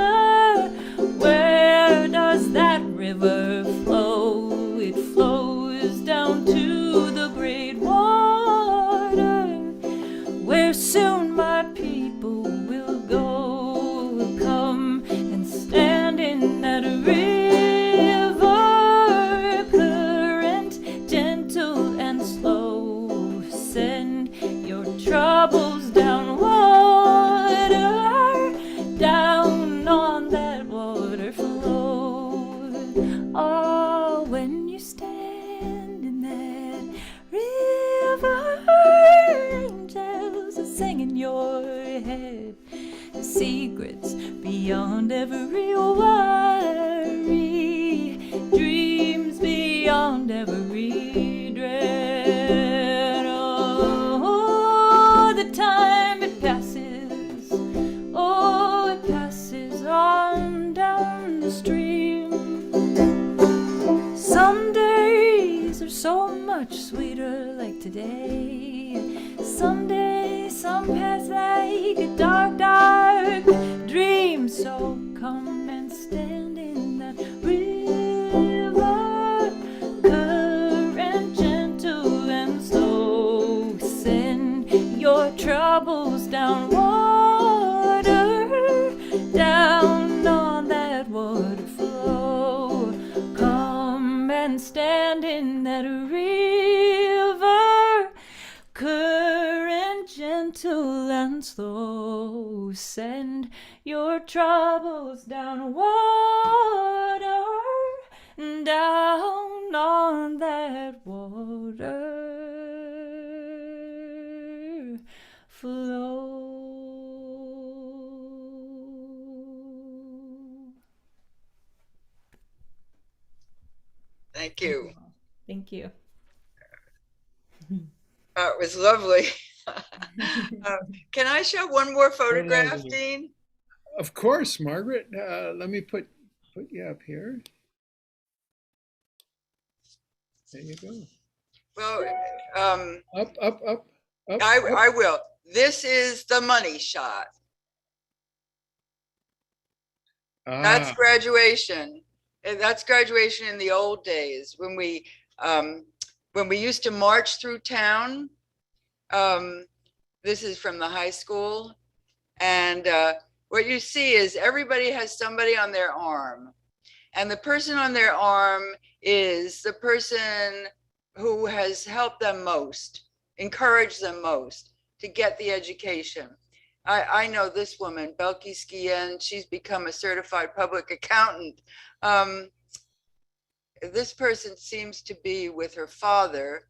where does that river flow? It flows down to the great water, where soon my people will go. Come and stand in that river, you stand in that river, angels are singing your head, secrets beyond every worry, dreams beyond every dread. Oh, the time it passes, oh, it passes on down the stream. Some days are so much sweeter like today. Someday, some pass like a dark, dark dream. So come and stand in that river, current gentle and slow. Send your troubles down water, down on that water flow. Come and stand in that river, current gentle and slow. Send your troubles down water, down on that water flow. Thank you. Thank you. It was lovely. Can I show one more photograph, Dean? Of course, Margaret. Let me put you up here. There you go. Well, Up. I will. This is the money shot. That's graduation. That's graduation in the old days when we used to march through town. This is from the high school, and what you see is everybody has somebody on their arm, and the person on their arm is the person who has helped them most, encouraged them most to get the education. I know this woman, Belkis Guillen. She's become a certified public accountant. This person seems to be with her father.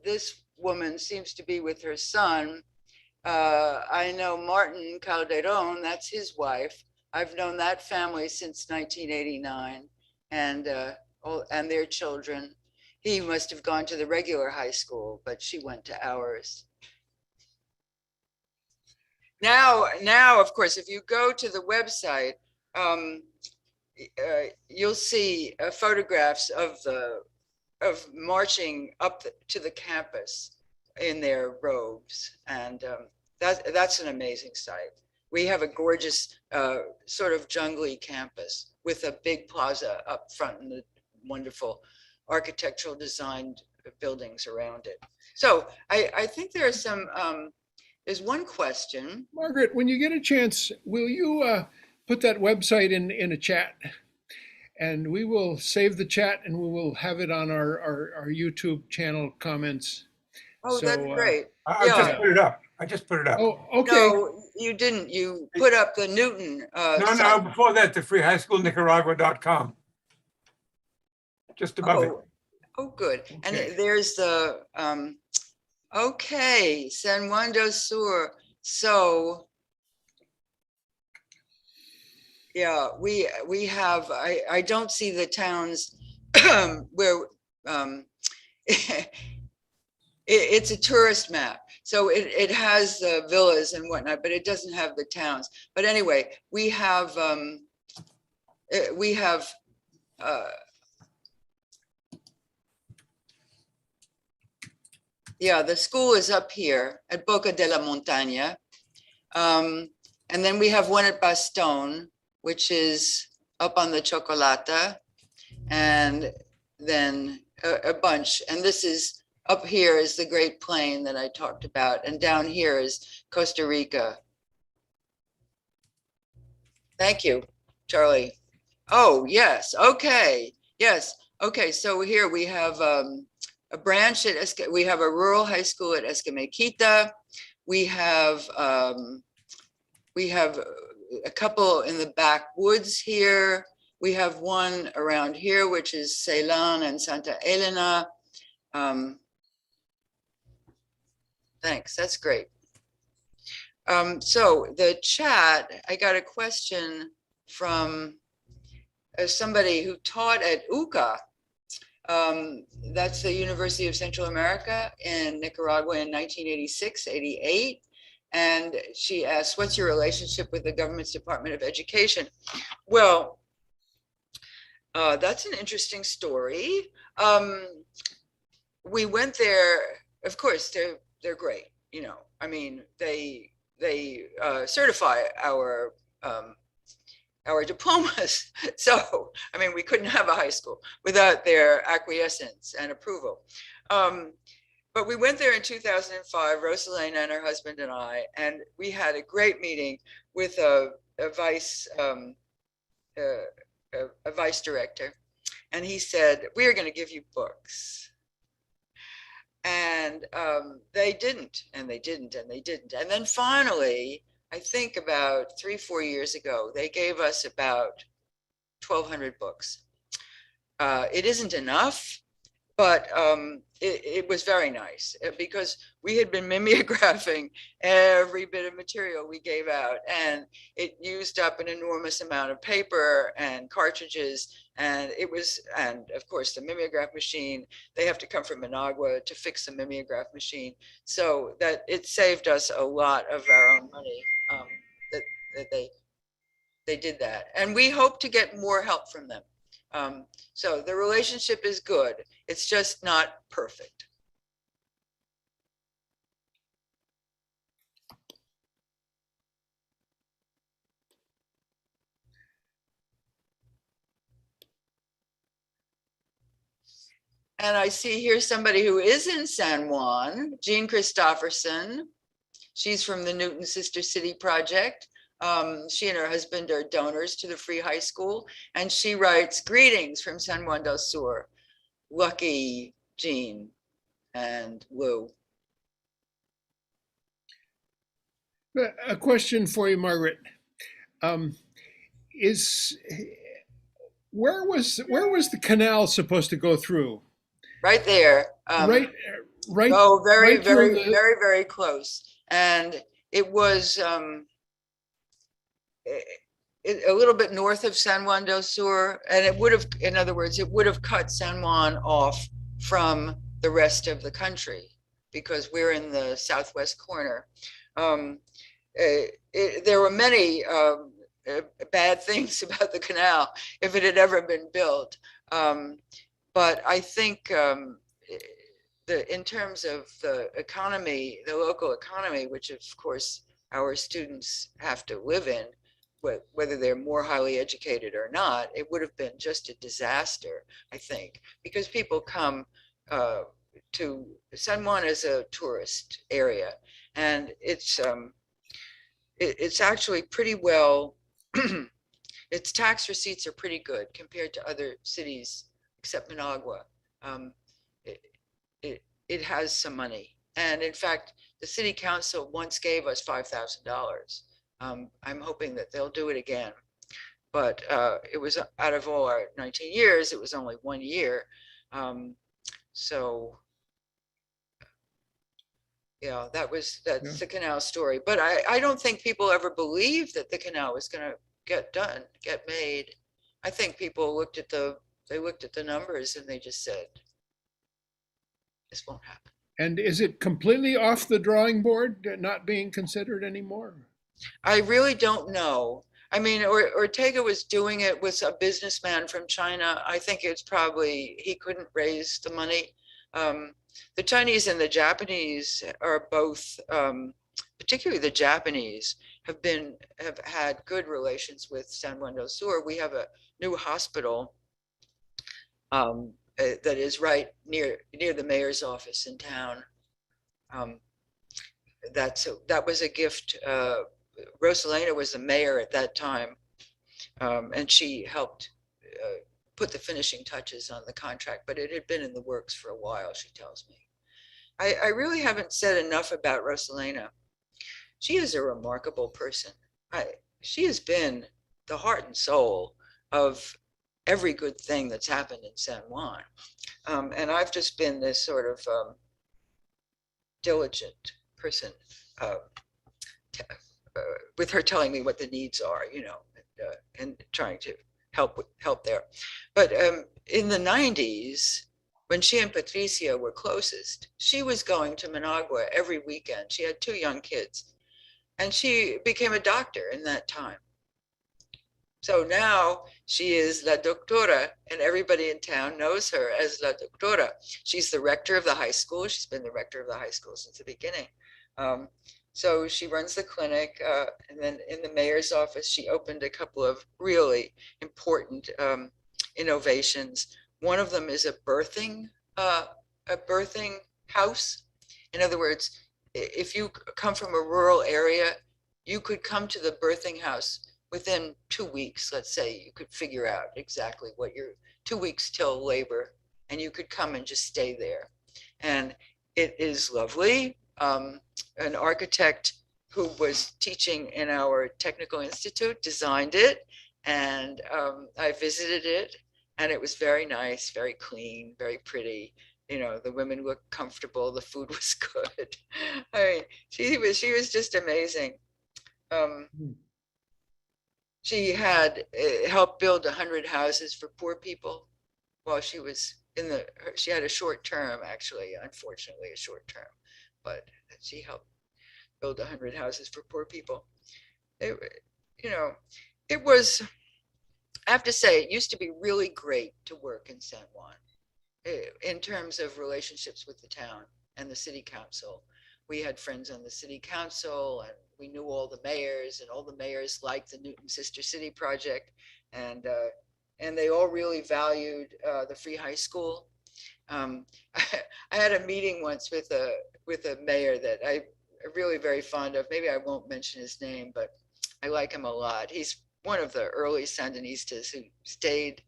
This woman seems to be with her son. I know Martin Calderon, that's his wife. I've known that family since 1989, and their children. He must have gone to the regular high school, but she went to ours. Now, of course, if you go to the website, you'll see photographs of marching up to the campus in their robes, and that's an amazing sight. We have a gorgeous sort of jungly campus with a big plaza up front and the wonderful architectural designed buildings around it. So I think there are some. There's one question. Margaret, when you get a chance, will you put that website in a chat? And we will save the chat and we will have it on our YouTube channel comments. Oh, so, that's great. I just put it up. Oh, okay. No, you didn't. You put up the Newton. No, before that, the freehighschoolnicaragua.com. Just above it. Oh, good. Okay. And there's the, San Juan del Sur. So, yeah, we have, I don't see the towns where, it's a tourist map. So it has the villas and whatnot, but it doesn't have the towns. But anyway, we have the school is up here at Boca de la Montaña. And then we have one at Baston, which is up on the Chocolata, and then a bunch. And this is, up here is the Great Plain that I talked about, and down here is Costa Rica. Thank you, Charlie. Oh, yes, okay, yes. Okay, so here we have a branch at, we have a rural high school at Escamilquita. We have a couple in the backwoods here. We have one around here, which is Ceylon and Santa Elena. Thanks, that's great. So the chat, I got a question from somebody who taught at UCA. That's the University of Central America in Nicaragua in 1986, 88. And she asked, what's your relationship with the government's Department of Education? Well, that's an interesting story. We went there, of course, they're great. You know, I mean, they certify our diplomas. So, I mean, we couldn't have a high school without their acquiescence and approval. But we went there in 2005, Rosalena and her husband and I, and we had a great meeting with a vice director. And he said, we are going to give you books. And they didn't, and they didn't, and they didn't. And then finally, I think about 3-4 years ago, they gave us about 1,200 books. It isn't enough, but it was very nice because we had been mimeographing every bit of material we gave out, and it used up an enormous amount of paper and cartridges. And it was, and of course, the mimeograph machine, they have to come from Managua to fix the mimeograph machine. So that it saved us a lot of our own money that they did that. And we hope to get more help from them. So the relationship is good. It's just not perfect. And I see here somebody who is in San Juan, Jean Christopherson. She's from the Newton Sister City Project. She and her husband are donors to the Free High School. And she writes, greetings from San Juan del Sur. Lucky Jean and Lou. A question for you, Margaret. Where was the canal supposed to go through? Right there. Right. Oh, very, right very, the... very, very close. And it was a little bit north of San Juan del Sur. And it would have, in other words, it would have cut San Juan off from the rest of the country because we're in the southwest corner. There were many bad things about the canal if it had ever been built. But I think in terms of the economy, the local economy, which of course our students have to live in, whether they're more highly educated or not, it would have been just a disaster, I think, because people come to San Juan as a tourist area, and it's actually pretty well, its tax receipts are pretty good compared to other cities except Managua. It has some money. And in fact, the city council once gave us $5,000. I'm hoping that they'll do it again. But it was out of all our 19 years, it was only 1 year. So yeah, that's the canal story. But I don't think people ever believed that the canal was going to get made. I think people looked at the numbers and they just said, this won't happen. And is it completely off the drawing board, not being considered anymore? I really don't know. I mean, Ortega was doing it with a businessman from China. I think it's probably, he couldn't raise the money. The Chinese and the Japanese are both, particularly the Japanese, have had good relations with San Juan del Sur. We have a new hospital that is right near the mayor's office in town. That was a gift. Rosalena was the mayor at that time, and she helped put the finishing touches on the contract, but it had been in the works for a while, she tells me. I really haven't said enough about Rosalena. She is a remarkable person. She has been the heart and soul of every good thing that's happened in San Juan. And I've just been this sort of diligent person with her telling me what the needs are, and trying to help there. But in the 90s, when she and Patricia were closest, she was going to Managua every weekend. She had 2 young kids, and she became a doctor in that time. So now she is La Doctora, and everybody in town knows her as La Doctora. She's the rector of the high school. She's been the rector of the high school since the beginning. So she runs the clinic, and then in the mayor's office, she opened a couple of really important innovations. One of them is a birthing house. In other words, if you come from a rural area, you could come to the birthing house within 2 weeks. Let's say you could figure out exactly what your 2 weeks till labor, and you could come and just stay there. And it is lovely. An architect who was teaching in our technical institute designed it, and I visited it, and it was very nice, very clean, very pretty. The women looked comfortable, the food was good. I mean, she was just amazing. She had helped build 100 houses for poor people while she was she had a short term, actually, unfortunately, a short term, but she helped build 100 houses for poor people. It was, I have to say, it used to be really great to work in San Juan in terms of relationships with the town and the city council. We had friends on the city council, and we knew all the mayors, and all the mayors liked the Newton Sister City project, and they all really valued the free high school. I had a meeting once with a mayor that I'm really very fond of. Maybe I won't mention his name, but I like him a lot. He's one of the early Sandinistas who stayed,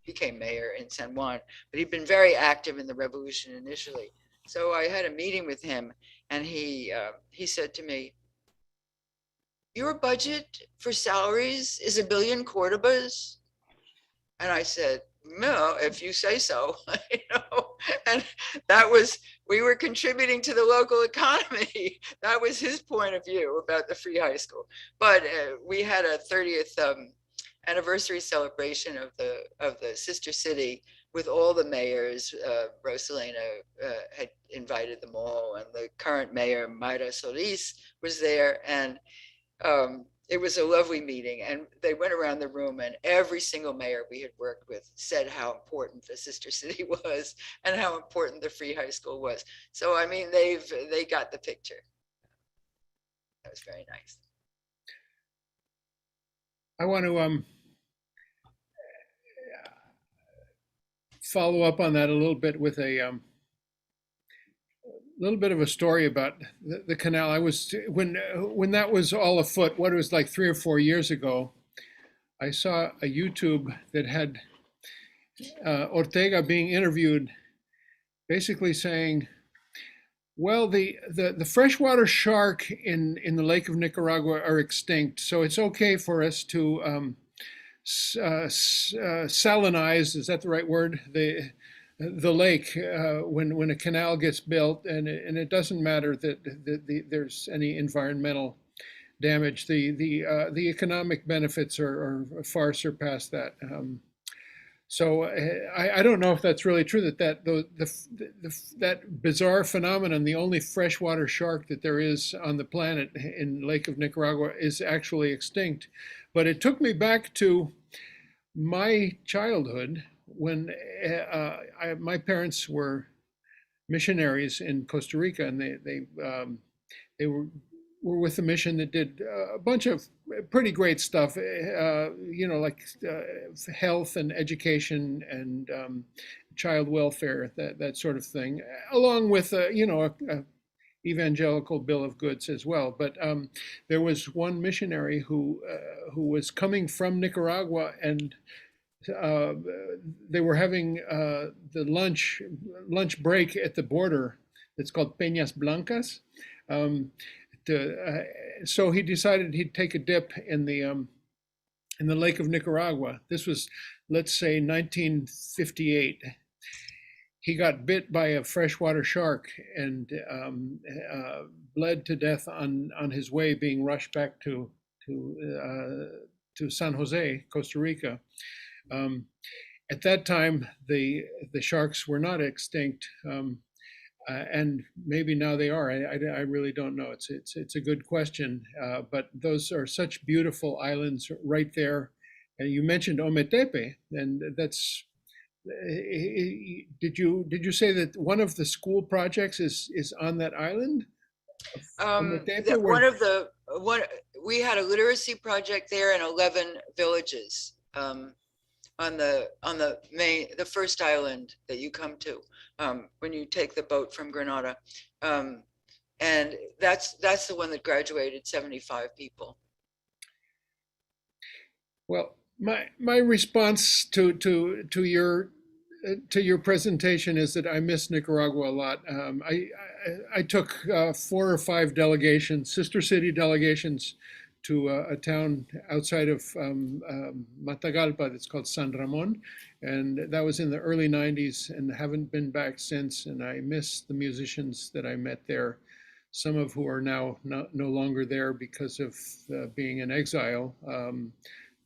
became mayor in San Juan, but he'd been very active in the revolution initially. So I had a meeting with him, and he said to me, "Your budget for salaries is 1 billion cordobas?" And I said, "No, if you say so." And we were contributing to the local economy. That was his point of view about the free high school. But we had a 30th anniversary celebration of the sister city with all the mayors. Rosalena had invited them all, and the current mayor, Moira Solis, was there, and it was a lovely meeting. And they went around the room, and every single mayor we had worked with said how important the sister city was and how important the free high school was. So I mean, they got the picture. That was very nice. I want to follow up on that a little bit with a little bit of a story about the canal. I was when that was all afoot, what it was like 3 or 4 years ago, I saw a YouTube that had Ortega being interviewed, basically saying, well, the freshwater shark in the Lake of Nicaragua are extinct, so it's okay for us to salinize, is that the right word? The lake when a canal gets built, and it doesn't matter that there's any environmental damage. The economic benefits are far surpass that. So I don't know if that's really true, that bizarre phenomenon, the only freshwater shark that there is on the planet in Lake of Nicaragua, is actually extinct. But it took me back to my childhood when my parents were missionaries in Costa Rica, and they were with a mission that did a bunch of pretty great stuff, like health and education and child welfare, that sort of thing, along with a evangelical bill of goods as well. But there was one missionary who was coming from Nicaragua, and they were having the lunch break at the border. It's called Peñas Blancas. So he decided he'd take a dip in the in the Lake of Nicaragua. This was, let's say, 1958. He got bit by a freshwater shark and bled to death on his way, being rushed back to San Jose, Costa Rica. At that time, the sharks were not extinct, and maybe now they are. I really don't know. It's a good question, but those are such beautiful islands right there. And you mentioned Ometepe, and that's. Did you say that one of the school projects is on that island? We had a literacy project there in 11 villages on the first island that you come to when you take the boat from Granada, and that's the one that graduated 75 people. Well, my response to your presentation is that I miss Nicaragua a lot. I took 4 or 5 delegations, sister city delegations, to a town outside of Matagalpa that's called San Ramon, and that was in the early 90s, and haven't been back since. And I miss the musicians that I met there, some of who are now no longer there because of being in exile.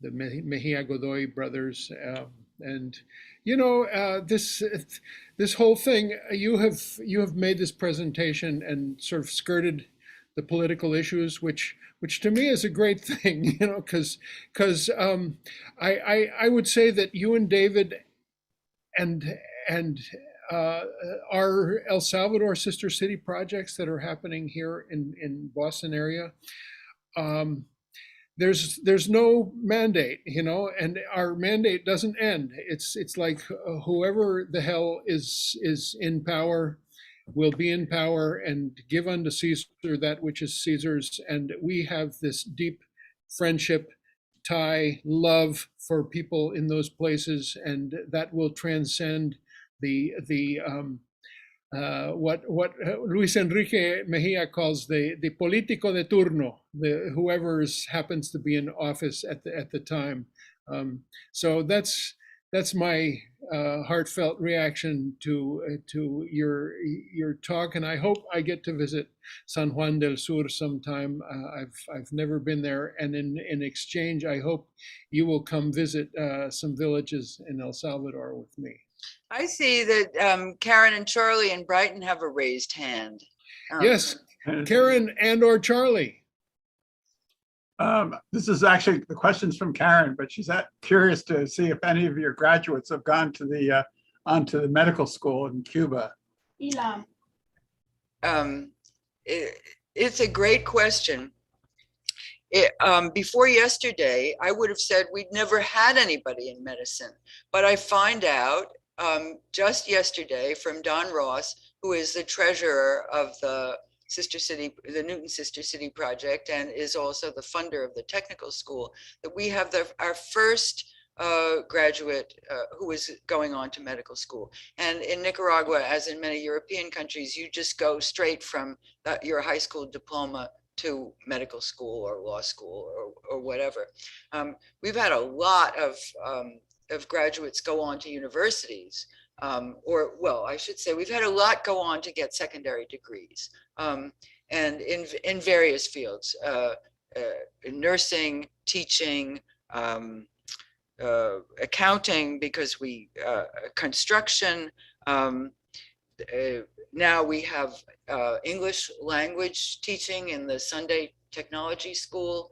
The Mejia Godoy brothers, and you know, this whole thing, you have made this presentation and sort of skirted the political issues, which to me is a great thing, you know, because I would say that you and David and our El Salvador sister city projects that are happening here in Boston area, there's no mandate, you know, and our mandate doesn't end. It's like whoever the hell is in power will be in power, and give unto Caesar that which is Caesar's. And we have this deep friendship, tie, love for people in those places, and that will transcend what Luis Enrique Mejia calls the político de turno, whoever happens to be in office at the time. So that's my heartfelt reaction to your talk, and I hope I get to visit San Juan del Sur sometime. I've never been there, and in exchange, I hope you will come visit some villages in El Salvador with me. I see that Karen and Charlie in Brighton have a raised hand. Yes, Karen and or Charlie. This is actually the questions from Karen, but she's curious to see if any of your graduates have gone to onto the medical school in Cuba. It's a great question. Before yesterday, I would have said we'd never had anybody in medicine, but I find out just yesterday from Don Ross, who is the treasurer of the Newton Sister City Project, and is also the funder of the technical school, that we have our first graduate who is going on to medical school. And in Nicaragua, as in many European countries, you just go straight from your high school diploma to medical school or law school or whatever. We've had a lot of graduates go on to universities, I should say we've had a lot go on to get secondary degrees, and in various fields, in nursing, teaching, accounting, because construction. Now we have English language teaching in the Sunday Technology School.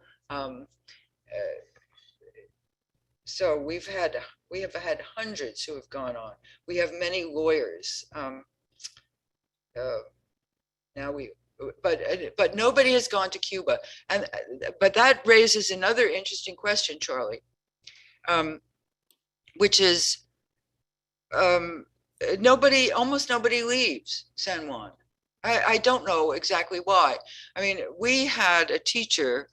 So we have had hundreds who have gone on. We have many lawyers. But nobody has gone to Cuba, but that raises another interesting question, Charlie, which is almost nobody leaves San Juan. I don't know exactly why. I mean, we had a teacher.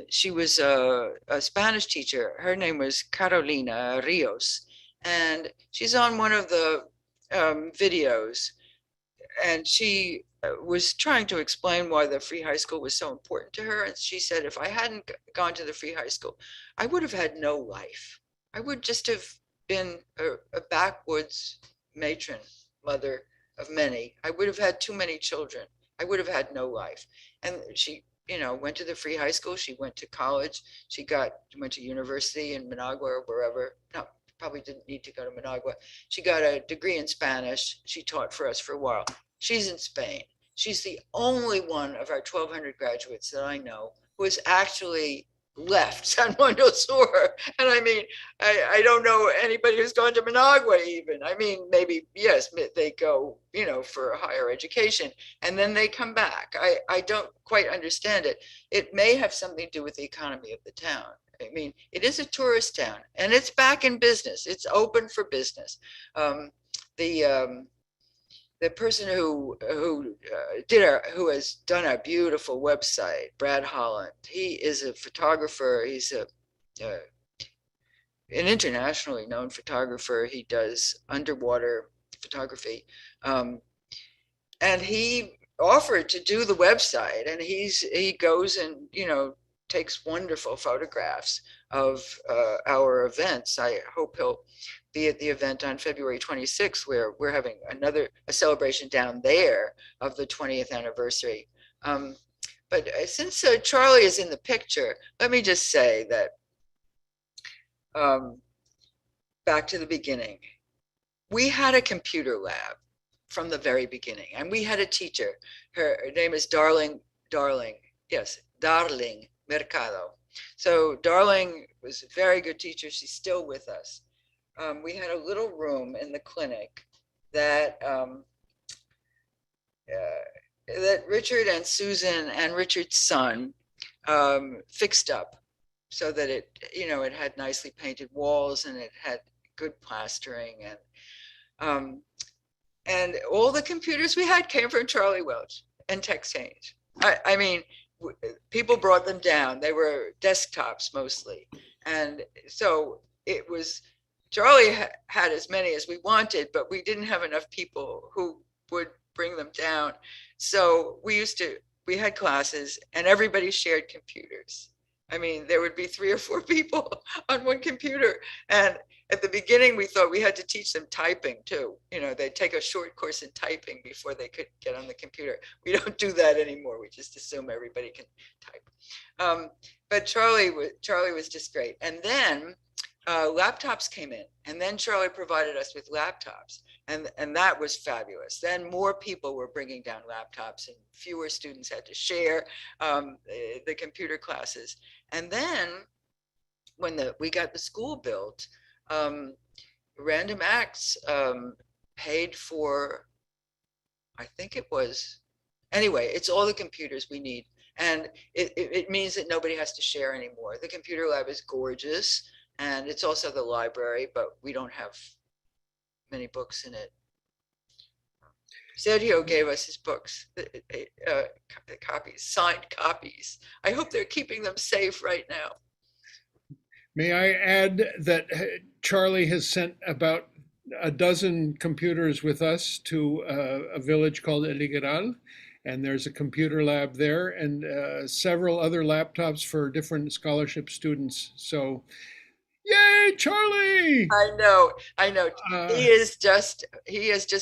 She was a Spanish teacher. Her name was Carolina Rios, and she's on one of the videos. And she was trying to explain why the free high school was so important to her. And she said, if I hadn't gone to the free high school, I would have had no life. I would just have been a backwoods matron, mother of many. I would have had too many children. I would have had no life. And she, went to the free high school. She went to college. She went to university in Managua or wherever. No, probably didn't need to go to Managua. She got a degree in Spanish. She taught for us for a while. She's in Spain. She's the only one of our 1,200 graduates that I know who has actually left San Juan del Sur. And I mean, I don't know anybody who's gone to Managua even. I mean, maybe, yes, they go, for higher education and then they come back. I don't quite understand it. It may have something to do with the economy of the town. I mean, it is a tourist town and it's back in business. It's open for business. The person who has done a beautiful website, Brad Holland, he is a photographer. He's an internationally known photographer. He does underwater photography. And he offered to do the website, and he goes and, takes wonderful photographs of our events. I hope he'll be at the event on February 26th, where we're having a celebration down there of the 20th anniversary. But since Charlie is in the picture, let me just say that back to the beginning, we had a computer lab from the very beginning, and we had a teacher. Her name is Darling Mercado. So Darling was a very good teacher. She's still with us. We had a little room in the clinic that that Richard and Susan and Richard's son fixed up so that it had nicely painted walls and it had good plastering, and all the computers we had came from Charlie Welch and TechChange. I mean, people brought them down. They were desktops mostly, and so it was. Charlie had as many as we wanted, but we didn't have enough people who would bring them down. So we had classes and everybody shared computers. I mean, there would be 3 or 4 people on one computer. And at the beginning, we thought we had to teach them typing too. They'd take a short course in typing before they could get on the computer. We don't do that anymore. We just assume everybody can type. But Charlie was just great. And then laptops came in, and then Charlie provided us with laptops, and that was fabulous. Then more people were bringing down laptops, and fewer students had to share the computer classes. And then when we got the school built, Random Acts paid for, I think it was, anyway, it's all the computers we need, and it means that nobody has to share anymore. The computer lab is gorgeous. And it's also the library, but we don't have many books in it. Sergio gave us his books, the copies, signed copies. I hope they're keeping them safe right now. May I add that Charlie has sent about a dozen computers with us to a village called El Litoral, and there's a computer lab there, and several other laptops for different scholarship students. So. Yay, Charlie! I know. He is just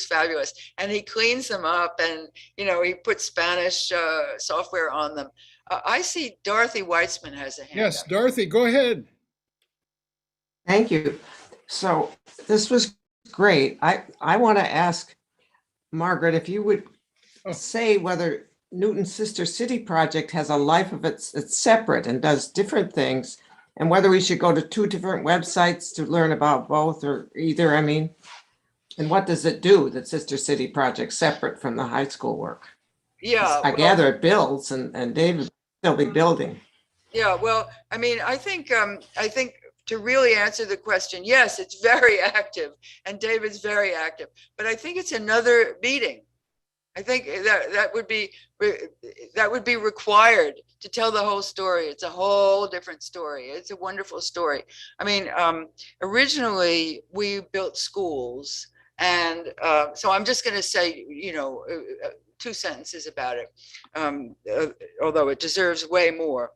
fabulous. And he cleans them up, and, he puts Spanish software on them. I see Dorothy Weitzman has a hand Yes, up. Dorothy, go ahead. Thank you. So this was great. I want to ask Margaret if you would say whether Newton's Sister City project has a life of it's separate and does different things, and whether we should go to 2 different websites to learn about both or either, and what does it do, the Sister City project, separate from the high school work? Yeah. I gather it builds, and David will be building. Yeah, well, I think to really answer the question, yes, it's very active, and David's very active, but I think it's another meeting. I think that would be required to tell the whole story. It's a whole different story. It's a wonderful story. Originally we built schools, and so I'm just going to say, two sentences about it, although it deserves way more.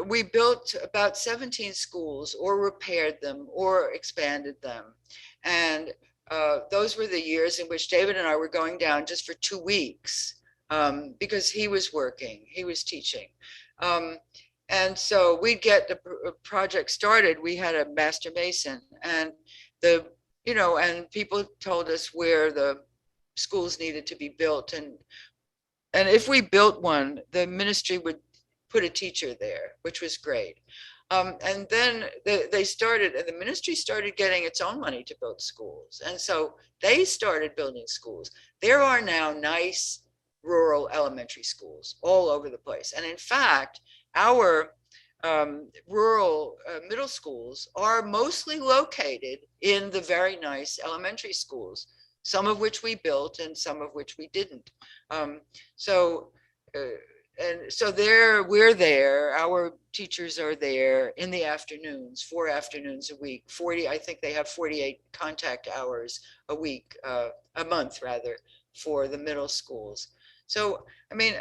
We built about 17 schools, or repaired them, or expanded them. And those were the years in which David and I were going down just for 2 weeks, because he was working, he was teaching. And so we'd get the project started. We had a master mason, and and people told us where the schools needed to be built. And if we built one, the ministry would put a teacher there, which was great. And then the ministry started getting its own money to build schools. And so they started building schools. There are now nice rural elementary schools all over the place. And in fact, our rural middle schools are mostly located in the very nice elementary schools, some of which we built and some of which we didn't. So we're there, our teachers are there in the afternoons, 4 afternoons a week, 40, I think they have 48 contact hours a week, a month rather, for the middle schools. So, I mean,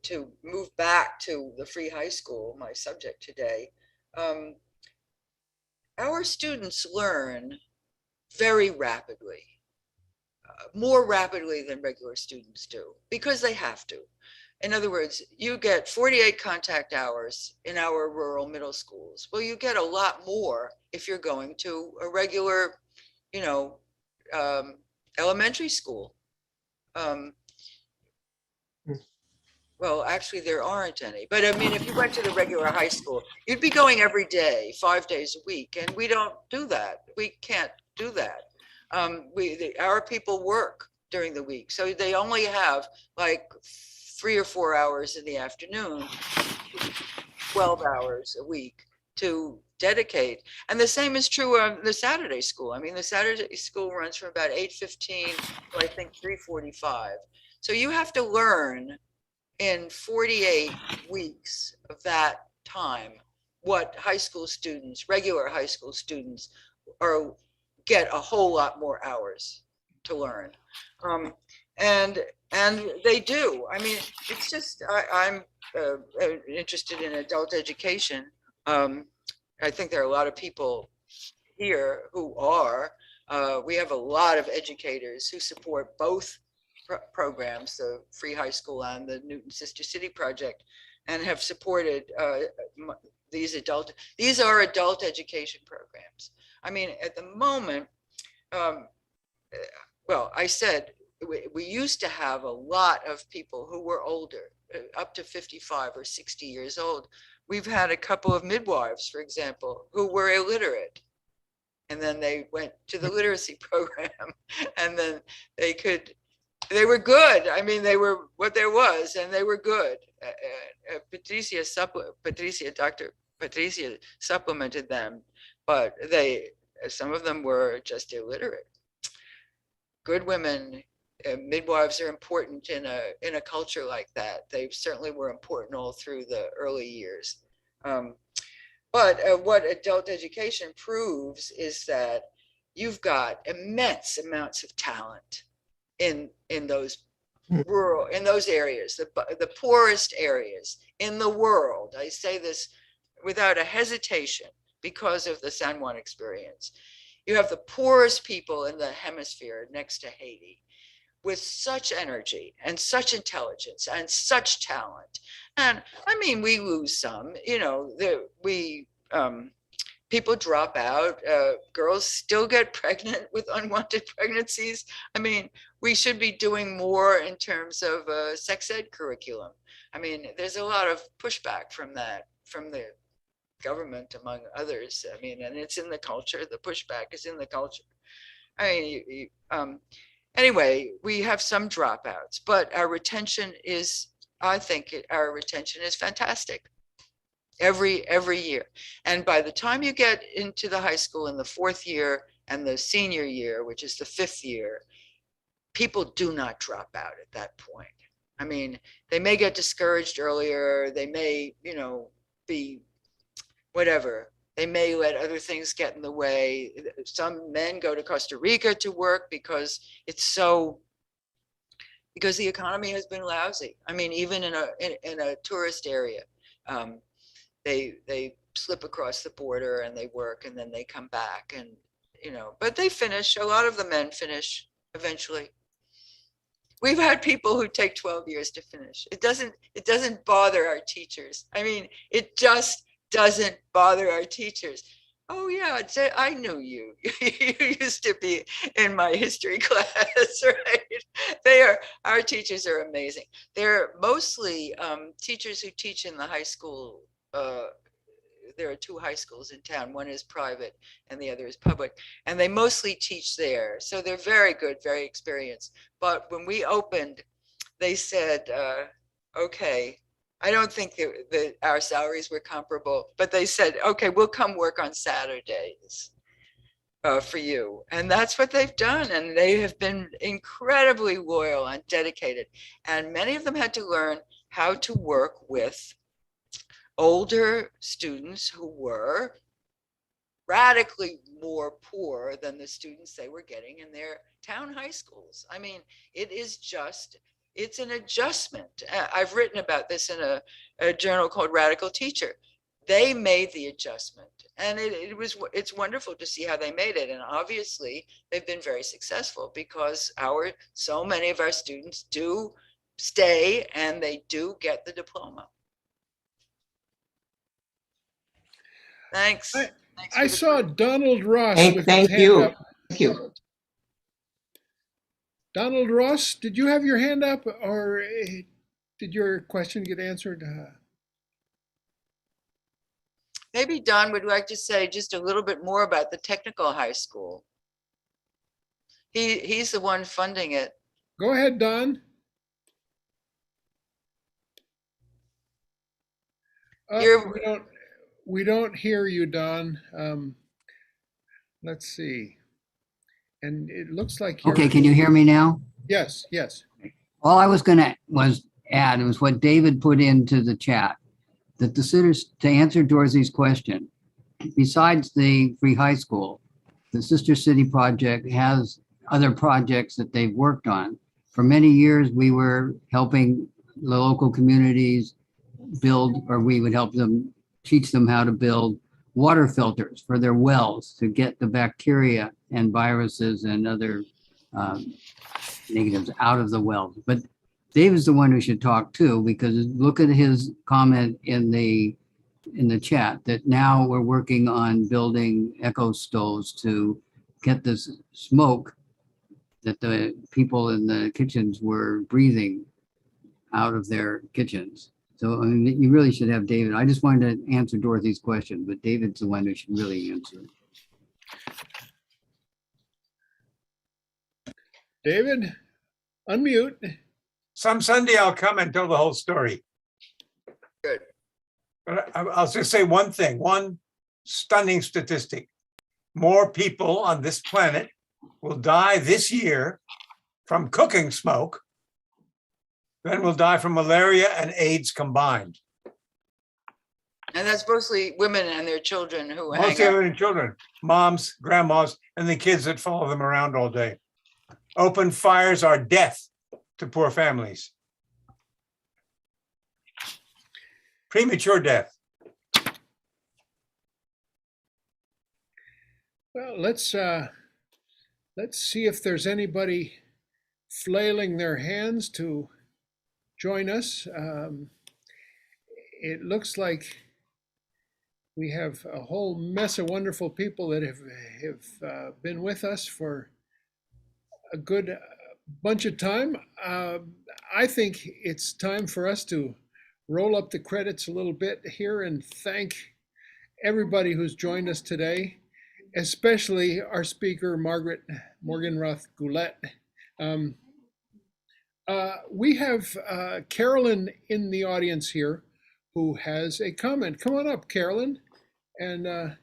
to move back to the free high school, my subject today, our students learn very rapidly, more rapidly than regular students do, because they have to. In other words, you get 48 contact hours in our rural middle schools. Well, you get a lot more if you're going to a regular, elementary school. Well, actually, there aren't any. But I mean, if you went to the regular high school, you'd be going every day, 5 days a week. And we don't do that. We can't do that. Our people work during the week. So they only have like 3 or 4 hours in the afternoon, 12 hours a week to dedicate. And the same is true of the Saturday school. I mean, the Saturday school runs from about 8:15 to I think 3:45. So you have to learn in 48 weeks of that time what high school students, regular high school students, get a whole lot more hours to learn. And they do. I mean, it's just, I'm interested in adult education. I think there are a lot of people here who are. We have a lot of educators who support both programs, the Free High School and the Newton Sister City Project, and have supported these are adult education programs. I mean, at the moment, well, I said we used to have a lot of people who were older, up to 55 or 60 years old. We've had a couple of midwives, for example, who were illiterate. And then they went to the literacy program, and then they were good. I mean, they were what there was, and they were good. Dr. Patricia supplemented them, but some of them were just illiterate. Good women, midwives are important in a culture like that. They certainly were important all through the early years. But what adult education proves is that you've got immense amounts of talent in those areas, the poorest areas in the world. I say this without a hesitation because of the San Juan experience. You have the poorest people in the hemisphere next to Haiti, with such energy and such intelligence and such talent. And I mean, we lose some, people drop out, girls still get pregnant with unwanted pregnancies. I mean, we should be doing more in terms of sex ed curriculum. I mean, there's a lot of pushback from that, from the government, among others. I mean, and it's in the culture, the pushback is in the culture. I mean, anyway, we have some dropouts, but our retention is, I think our retention is fantastic every year. And by the time you get into the high school in the 4th year and the senior year, which is the 5th year, people do not drop out at that point. I mean, they may get discouraged earlier. They may, be whatever. They may let other things get in the way. Some men go to Costa Rica to work because because the economy has been lousy. I mean, even in a tourist area, they slip across the border and they work and then they come back, and but they finish. A lot of the men finish eventually. We've had people who take 12 years to finish. It doesn't bother our teachers. I mean, it just doesn't bother our teachers. Oh yeah, I knew you. You used to be in my history class, right? Our teachers are amazing. They're mostly teachers who teach in the high school. There are 2 high schools in town. One is private and the other is public. And they mostly teach there. So they're very good, very experienced. But when we opened, they said, okay, I don't think that our salaries were comparable, but they said, okay, we'll come work on Saturdays for you. And that's what they've done. And they have been incredibly loyal and dedicated. And many of them had to learn how to work with older students who were radically more poor than the students they were getting in their town high schools. I mean, it's an adjustment. I've written about this in a journal called Radical Teacher. They made the adjustment, and it's wonderful to see how they made it. And obviously they've been very successful because so many of our students do stay and they do get the diploma. Thanks. I saw Donald Ross with Thank his hand you. up. Thank you. Donald Ross, did you have your hand up, or did your question get answered? Maybe Don would like to say just a little bit more about the technical high school. He's the one funding it. Go ahead, Don. We don't hear you, Don. Let's see. And it looks like you're... Okay, can you hear me now? Yes, yes. All I was add was what David put into the chat, that to answer Dorothy's question, besides the free high school, the Sister City Project has other projects that they've worked on. For many years, we were helping the local communities build, or we would help them, teach them how to build water filters for their wells to get the bacteria and viruses and other negatives out of the wells. But David's the one who should talk too, because look at his comment in the chat that now we're working on building echo stoves to get this smoke that the people in the kitchens were breathing out of their kitchens. So I mean, you really should have David. I just wanted to answer Dorothy's question, but David's the one who should really answer. David, unmute. Some Sunday I'll come and tell the whole story. Good. But I'll just say one thing, one stunning statistic. More people on this planet will die this year from cooking smoke than will die from malaria and AIDS combined. And that's mostly women and their children who hang Mostly out. women and children, moms, grandmas, and the kids that follow them around all day. Open fires are death to poor families. Premature death. Well, let's see if there's anybody flailing their hands to join us. It looks like we have a whole mess of wonderful people that have been with us for a good bunch of time. I think it's time for us to roll up the credits a little bit here and thank everybody who's joined us today, especially our speaker, Margaret Morganroth Gullette. We have Carolyn in the audience here who has a comment. Come on up, Carolyn, and you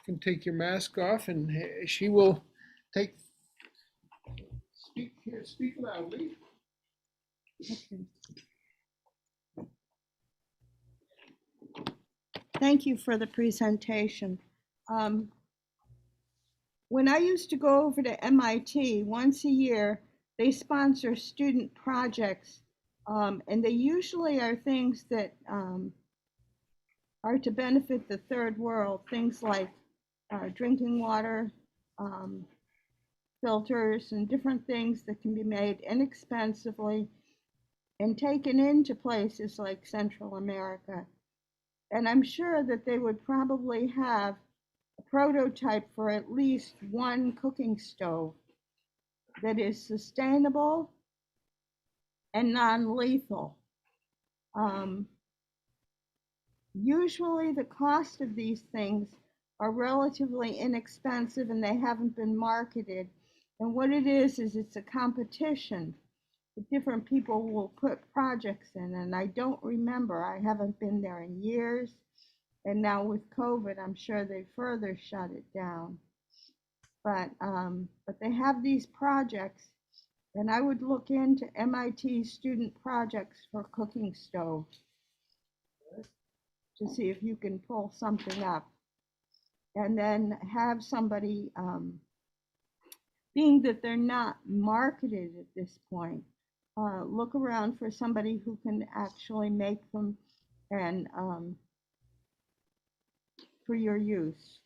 can take your mask off, and she will speak loudly. Thank you for the presentation. When I used to go over to MIT once a year, they sponsor student projects, and they usually are things that are to benefit the third world, things like drinking water, filters, and different things that can be made inexpensively and taken into places like Central America. And I'm sure that they would probably have a prototype for at least one cooking stove that is sustainable and non-lethal. Usually the cost of these things are relatively inexpensive and they haven't been marketed. And what it is it's a competition that different people will put projects in. And I don't remember, I haven't been there in years. And now with COVID, I'm sure they further shut it down. But they have these projects, and I would look into MIT student projects for cooking stoves to see if you can pull something up. And then have somebody, being that they're not marketed at this point, look around for somebody who can actually make them and for your use.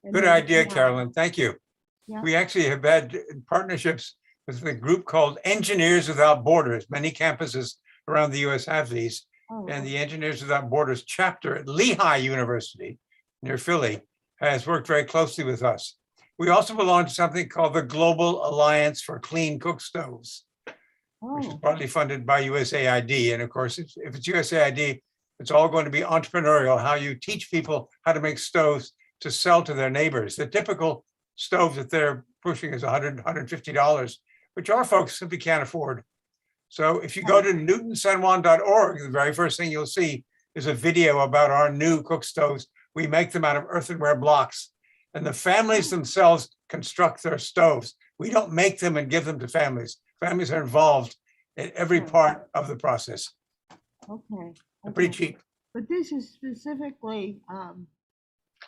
And Good then, idea, Carolyn. Thank you. Yeah. We actually have had partnerships with a group called Engineers Without Borders. Many campuses around the US have these. Oh, And the Engineers Without Borders chapter at Lehigh University near Philly has worked very closely with us. We also belong to something called the Global Alliance for Clean Cook Stoves, which is partly funded by USAID. And of course, if it's USAID, it's all going to be entrepreneurial, how you teach people how to make stoves to sell to their neighbors. The typical stove that they're pushing is $100, $150, which our folks simply can't afford. So if you go to newtonsanjuan.org, the very first thing you'll see is a video about our new cook stoves. We make them out of earthenware blocks, and the families themselves construct their stoves. We don't make them and give them to families. Families are involved in every part of the process. Okay. They're pretty cheap. But this is specifically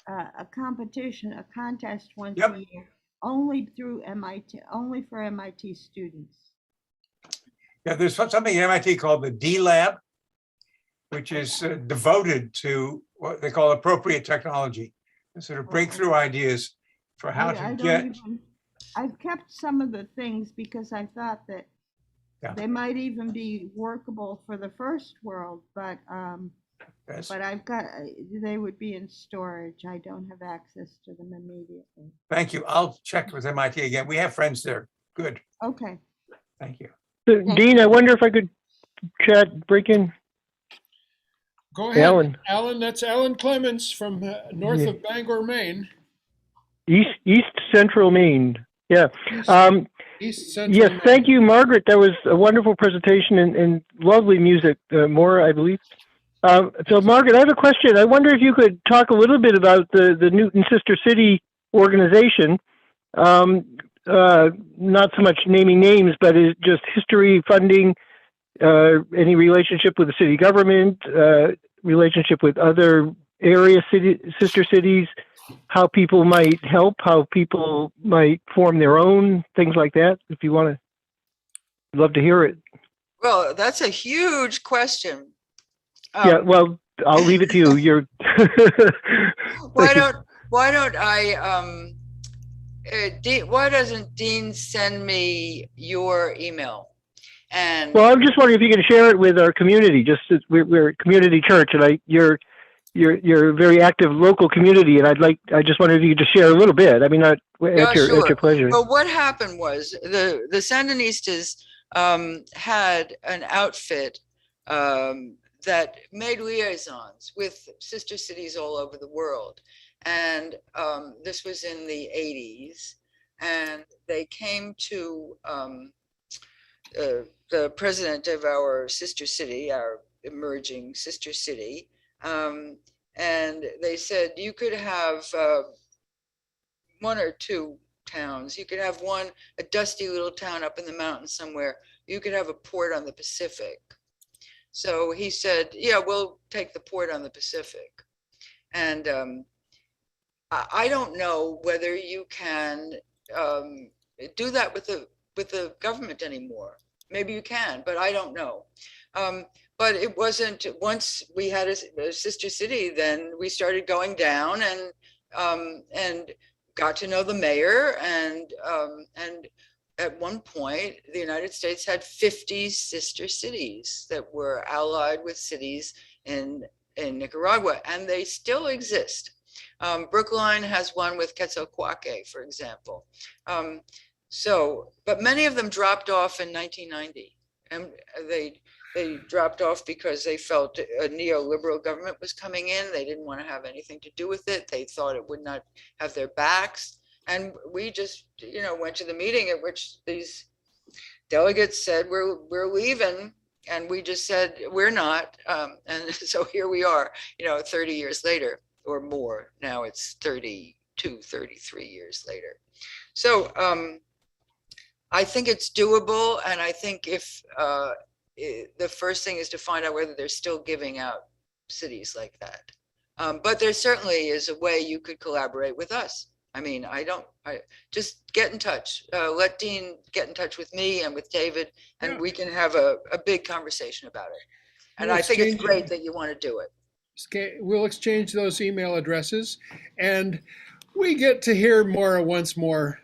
a competition, a contest once a year, only through MIT, only for MIT students. Yeah, there's something at MIT called the D Lab, which is devoted to what they call appropriate technology, sort of breakthrough ideas for how to get. I've kept some of the things because I thought that they might even be workable for the first world, but I've got, they would be in storage. I don't have access to them immediately. Thank you. I'll check with MIT again. We have friends there. Good. Okay. Thank you. Dean, I wonder if I could break in. Go ahead, Alan. Alan. That's Alan Clements from north of Bangor, Maine. East Central Maine. Yeah. East Central. Yes, Maine. thank you, Margaret. That was a wonderful presentation and lovely music. Moira, I believe. So, Margaret, I have a question. I wonder if you could talk a little bit about the Newton Sister City organization. Not so much naming names, but is just history, funding, any relationship with the city government, relationship with other area sister cities, how people might help, how people might form their own, things like that. If you want to, I'd love to hear it. Well, that's a huge question. Yeah, well, I'll leave it to you. You're. Why don't I? Why doesn't Dean send me your email? And well, I'm just wondering if you can share it with our community. Just we're a community church, and you're a very active local community, and I just wondered if you could just share a little bit. I mean, at your pleasure. Well, what happened was the Sandinistas had an outfit that made liaisons with sister cities all over the world. And this was in the 80s. And they came to the president of our sister city, our emerging sister city. And they said, you could have one or two towns. You could have one, a dusty little town up in the mountains somewhere. You could have a port on the Pacific. So he said, yeah, we'll take the port on the Pacific. And I don't know whether you can do that with the government anymore. Maybe you can, but I don't know. But it wasn't, once we had a sister city, then we started going down and got to know the mayor. And at one point, the United States had 50 sister cities that were allied with cities in Nicaragua, and they still exist. Brookline has one with Quetzalcoatl, for example. But many of them dropped off in 1990, and they dropped off because they felt a neoliberal government was coming in. They didn't want to have anything to do with it. They thought it would not have their backs. And we just, went to the meeting at which these delegates said, we're leaving. And we just said, we're not. And so here we are, 30 years later or more. Now it's 32, 33 years later. So I think it's doable. And I think if the first thing is to find out whether they're still giving out cities like that. But there certainly is a way you could collaborate with us. I mean, I just get in touch. Let Dean get in touch with me and with David, and we can have a big conversation about it. And I think it's great that you want to do it. We'll exchange those email addresses, and we get to hear Moira once more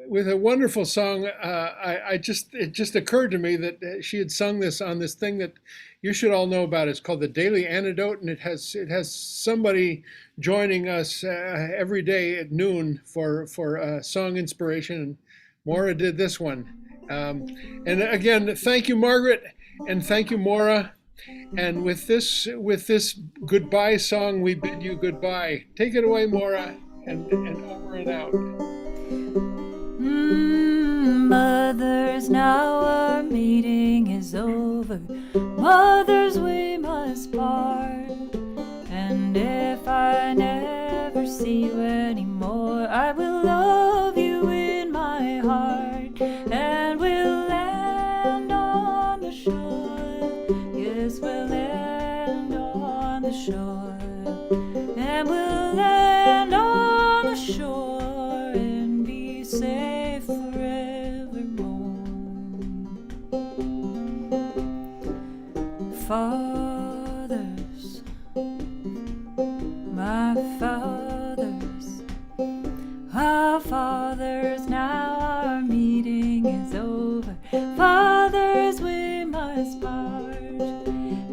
with a wonderful song. It just occurred to me that she had sung this on this thing that you should all know about. It's called the Daily Antidote, and it has somebody joining us every day at noon for song inspiration. And Moira did this one. And again, thank you, Margaret, and thank you, Moira. And with this goodbye song, we bid you goodbye. Take it away, Moira, and over and out. Mothers, now our meeting is over. Mothers, we must part. And if I never see you anymore, I will love you in my heart. And we'll land on the shore. Yes, we'll land on the shore. And we'll land on the shore and be safe forevermore. Fathers, my fathers, our fathers, now our meeting is over. Fathers, we must part.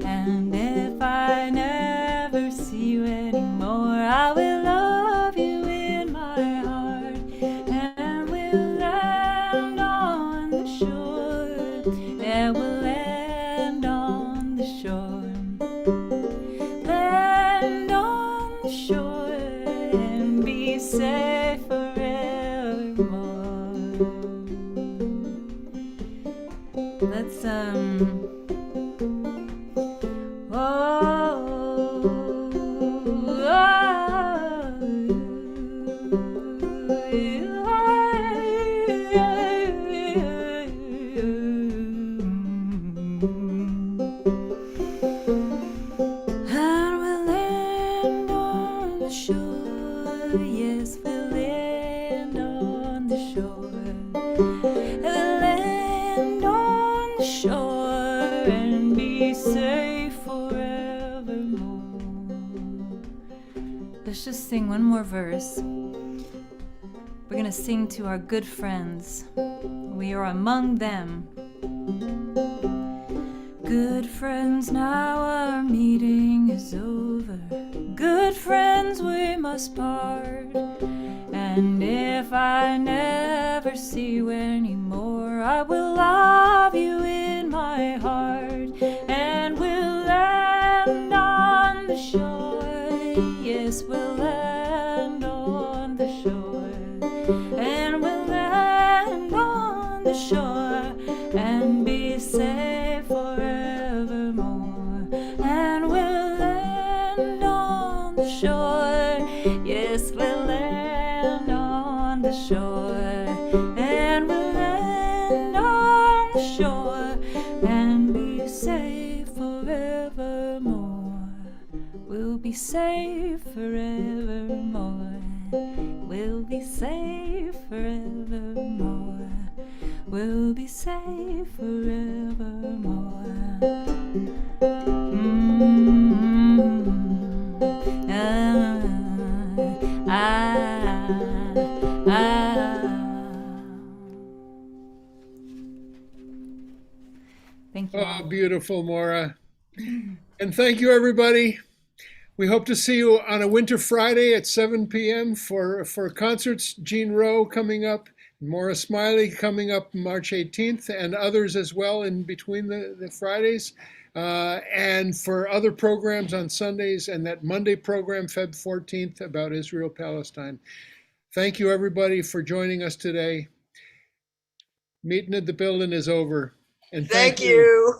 And if I never see you anymore, I will love you in my heart. And we'll land on the shore. And we'll land on the shore. Land on the shore and be safe forevermore. Let's just sing one more verse. We're going to sing to our good friends. We are among them. Good friends, now our meeting is over. Good friends, we must part. And if I never see you anymore, I will love you in my heart. And we'll land on the shore. Yes, we'll land on the shore. And we'll land on the shore and be safe forevermore. And we'll land on the shore. Yes, we'll land on the shore. And we'll land on the shore and be safe forevermore. be safe forevermore. We'll be safe forevermore. Thank you. Oh, beautiful, Moira. And thank you, everybody. We hope to see you on a winter Friday at 7 p.m. for concerts. Jean Rowe coming up, Maura Smiley coming up March 18th, and others as well in between the Fridays. And for other programs on Sundays, and that Monday program, Feb 14th, about Israel-Palestine. Thank you, everybody, for joining us today. Meeting at the building is over. And Thank you.